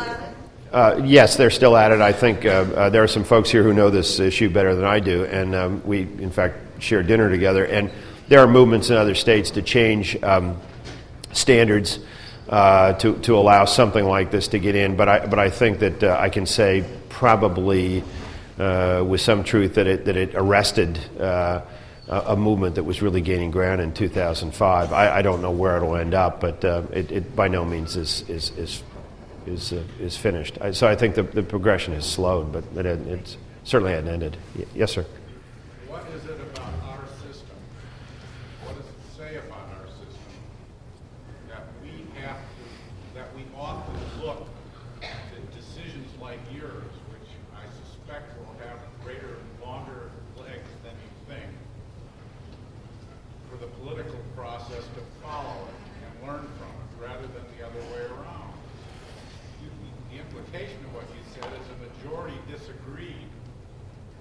Yes, they're still at it. I think there are some folks here who know this issue better than I do, and we, in fact, share dinner together. And there are movements in other states to change standards. To allow something like this to get in, but I think that I can say probably with some truth that it arrested a movement that was really gaining ground in 2005. I don't know where it'll end up, but it by no means is finished. So I think the progression has slowed, but it certainly hadn't ended. Yes, sir. What is it about our system? What does it say about our system that we ought to look at decisions like yours, which I suspect will have greater and longer legs than you think, for the political process to follow it and learn from it, rather than the other way around? The implication of what you said is a majority disagreed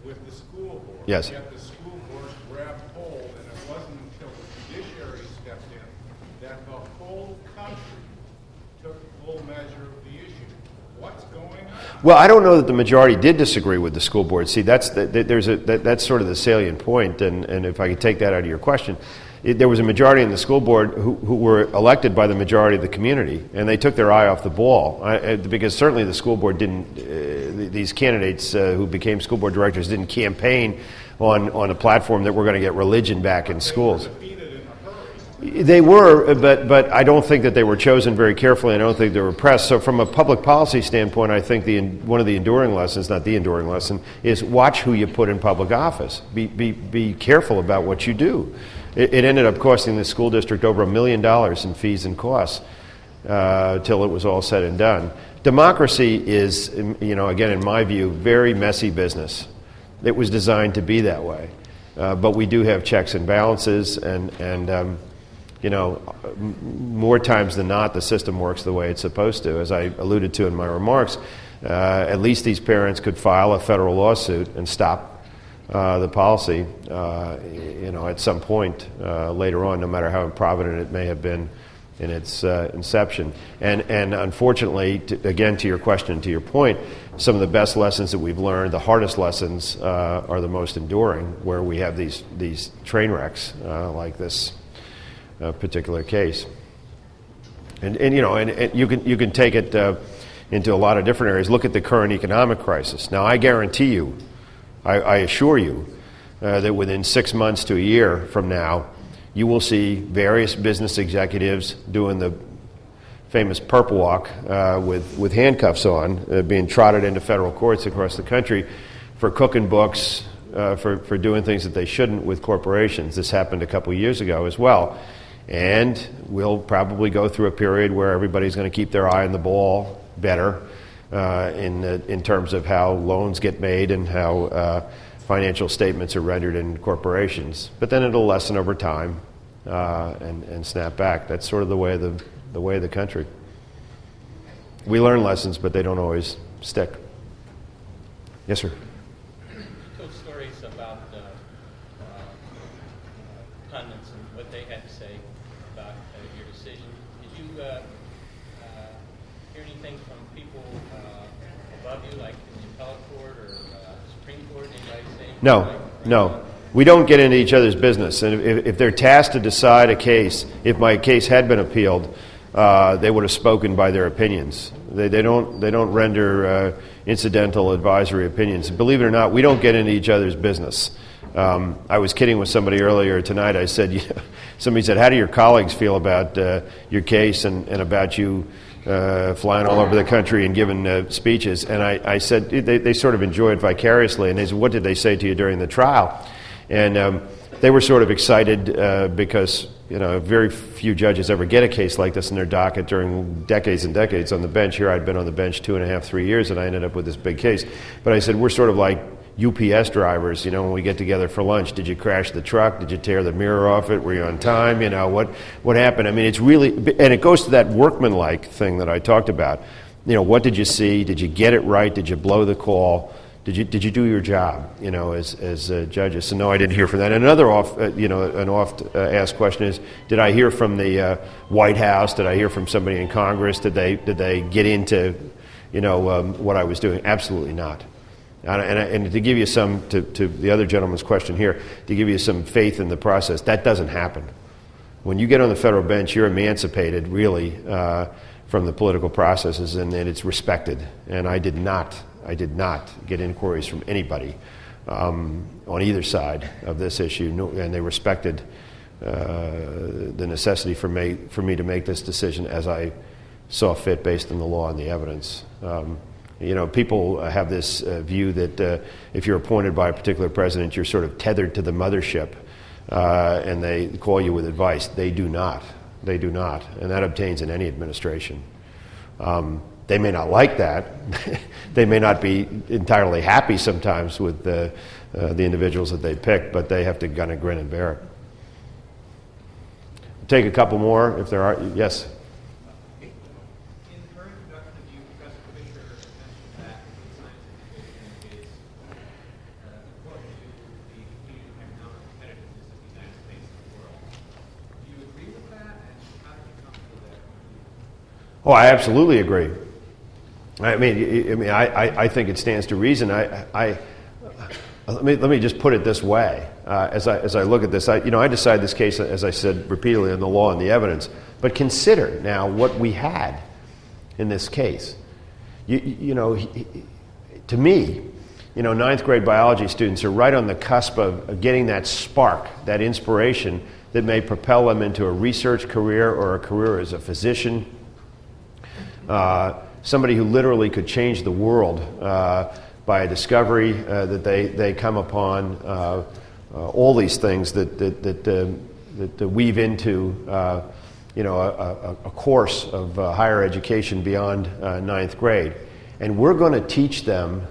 with the school board. Yes. Yet the school board grabbed hold, and it wasn't until the judiciary stepped in that the whole country took full measure of the issue. What's going on? Well, I don't know that the majority did disagree with the school board. See, that's sort of the salient point, and if I could take that out of your question, there was a majority in the school board who were elected by the majority of the community, and they took their eye off the ball, because certainly the school board didn't, these candidates who became school board directors didn't campaign on a platform that we're going to get religion back in schools. They were, but I don't think that they were chosen very carefully. I don't think they were pressed. So from a public policy standpoint, I think one of the enduring lessons, not the enduring lesson, is watch who you put in public office. Be careful about what you do. It ended up costing the school district over $1 million in fees and costs till it was all said and done. Democracy is, again, in my view, very messy business. It was designed to be that way. But we do have checks and balances, and more times than not, the system works the way it's supposed to. As I alluded to in my remarks, at least these parents could file a federal lawsuit and stop the policy, at some point later on, no matter how improvident it may have been in its inception. And unfortunately, again, to your question, to your point, some of the best lessons that we've learned, the hardest lessons, are the most enduring, where we have these train wrecks like this particular case. And you can take it into a lot of different areas. Look at the current economic crisis. Now, I guarantee you, I assure you, that within 6 months to a year from now, you will see various business executives doing the famous perp walk with handcuffs on, being trotted into federal courts across the country for cooking books, for doing things that they shouldn't with corporations. This happened a couple of years ago as well. And we'll probably go through a period where everybody's going to keep their eye on the ball better in terms of how loans get made and how financial statements are rendered in corporations. But then it'll lessen over time and snap back. That's sort of the way of the country. We learn lessons, but they don't always stick. Yes, sir. You told stories about pundits and what they had to say about your decision. Did you hear anything from people above you, like in the appellate court or Supreme Court? Anybody saying? No. We don't get into each other's business. And if they're tasked to decide a case, if my case had been appealed, they would have spoken by their opinions. They don't render incidental advisory opinions. Believe it or not, we don't get into each other's business. I was kidding with somebody earlier tonight. I said, somebody said, how do your colleagues feel about your case and about you flying all over the country and giving speeches? And I said, they sort of enjoy it vicariously. And they said, what did they say to you during the trial? And they were sort of excited because very few judges ever get a case like this in their docket during decades and decades on the bench. Here I'd been on the bench 2.5, 3 years, and I ended up with this big case. But I said, we're sort of like UPS drivers, when we get together for lunch. Did you crash the truck? Did you tear the mirror off it? Were you on time? What happened? I mean, it's really, and it goes to that workmanlike thing that I talked about. What did you see? Did you get it right? Did you blow the call? Did you do your job, as judges? So no, I didn't hear from that. And another an oft asked question is, did I hear from the White House? Did I hear from somebody in Congress? Did they get into, what I was doing? Absolutely not. And to give you some, to the other gentleman's question here, to give you some faith in the process, that doesn't happen. When you get on the federal bench, you're emancipated, really, from the political processes, and it's respected. And I did not get inquiries from anybody on either side of this issue, and they respected the necessity for me to make this decision as I saw fit based on the law and the evidence. People have this view that if you're appointed by a particular president, you're sort of tethered to the mothership, and they call you with advice. They do not. And that obtains in any administration. They may not like that. They may not be entirely happy sometimes with the individuals that they pick, but they have to kind of grin and bear it. Take a couple more if there are. Yes? In the current introduction of you, Professor Fisher mentioned that science education is important to the continued economic competitiveness of the United States and the world. Do you agree with that, and how did you come to that conclusion? Oh, I absolutely agree. I think it stands to reason. Let me just put it this way. As I look at this, I decide this case, as I said repeatedly, on the law and the evidence. But consider now what we had in this case. To me, ninth grade biology students are right on the cusp of getting that spark, that inspiration that may propel them into a research career or a career as a physician. Somebody who literally could change the world by a discovery that they come upon. All these things that weave into a course of higher education beyond ninth grade, and we're going to teach them.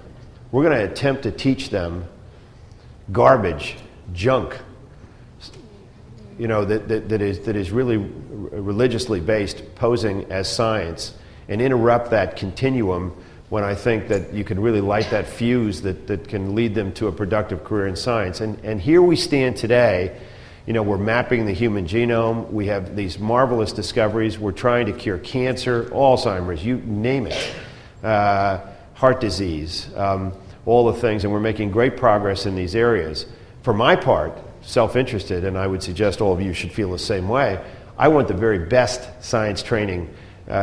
We're going to attempt to teach them garbage, junk. That is really religiously based, posing as science. And interrupt that continuum when I think that you can really light that fuse that can lead them to a productive career in science. And here we stand today. We're mapping the human genome. We have these marvelous discoveries. We're trying to cure cancer, Alzheimer's, you name it, heart disease, all the things. And we're making great progress in these areas. For my part, self-interested, and I would suggest all of you should feel the same way, I want the very best science training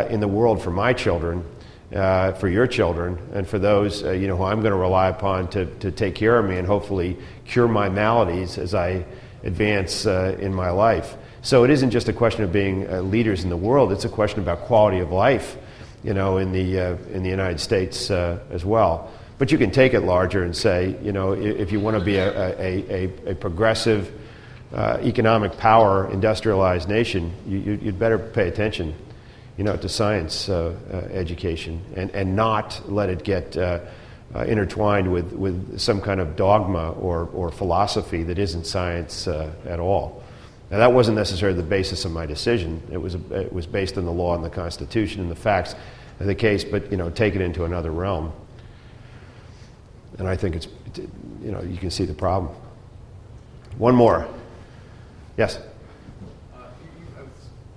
in the world for my children, for your children, and for those who I'm going to rely upon to take care of me and hopefully cure my maladies as I advance in my life. So it isn't just a question of being leaders in the world; it's a question about quality of life, in the United States as well. But you can take it larger and say, you know, if you want to be a progressive, economic power, industrialized nation, you'd better pay attention, you know, to science education and not let it get intertwined with some kind of dogma or philosophy that isn't science at all. Now, that wasn't necessarily the basis of my decision. It was based on the law and the Constitution and the facts of the case, but, you know, take it into another realm. And I think you know, you can see the problem. One more. Yes? I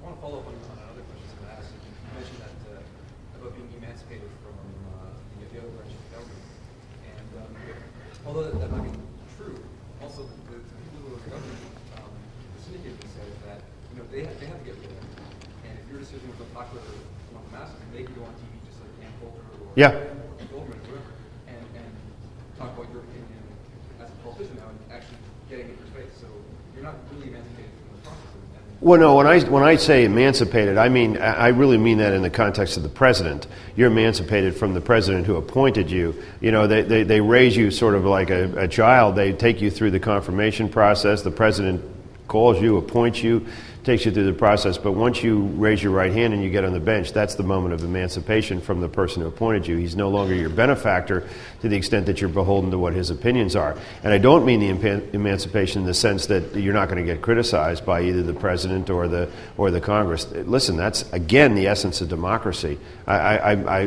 want to follow up on another question I asked. You mentioned that about being emancipated from the other branch of the government. And although that might be true, also the people who are the government, the syndicate says that, you know, they have to get rid of it. And if your decision was unpopular among the masses, they could go on TV just like Dan Coulter or Goldman or whoever, and talk about your opinion as a politician now and actually getting in your face. So you're not really emancipated from the process. Well, no, when I say emancipated, I really mean that in the context of the president. You're emancipated from the president who appointed you. You know, they raise you sort of like a child. They take you through the confirmation process. The president calls you, appoints you, takes you through the process. But once you raise your right hand and you get on the bench, that's the moment of emancipation from the person who appointed you. He's no longer your benefactor to the extent that you're beholden to what his opinions are. And I don't mean the emancipation in the sense that you're not going to get criticized by either the president or the Congress. Listen, that's, again, the essence of democracy. I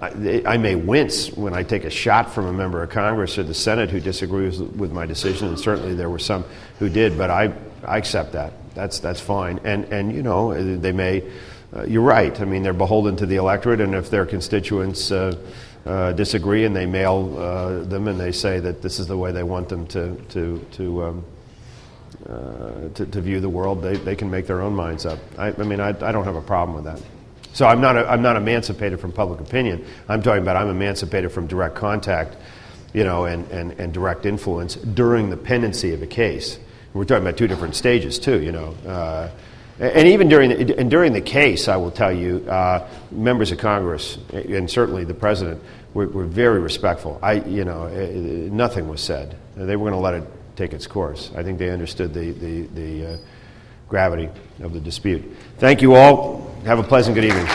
may wince when I take a shot from a member of Congress or the Senate who disagrees with my decision, and certainly there were some who did, but I accept that. That's fine. And you know, they may, you're right. I mean, they're beholden to the electorate, and if their constituents disagree and they mail them and they say that this is the way they want them to view the world, they can make their own minds up. I mean, I don't have a problem with that. So I'm not emancipated from public opinion. I'm talking about I'm emancipated from direct contact, you know, and direct influence during the pendency of a case. We're talking about two different stages too, you know. And even during the case, I will tell you, members of Congress and certainly the president were very respectful. Nothing was said. They were going to let it take its course. I think they understood the gravity of the dispute. Thank you all. Have a pleasant good evening.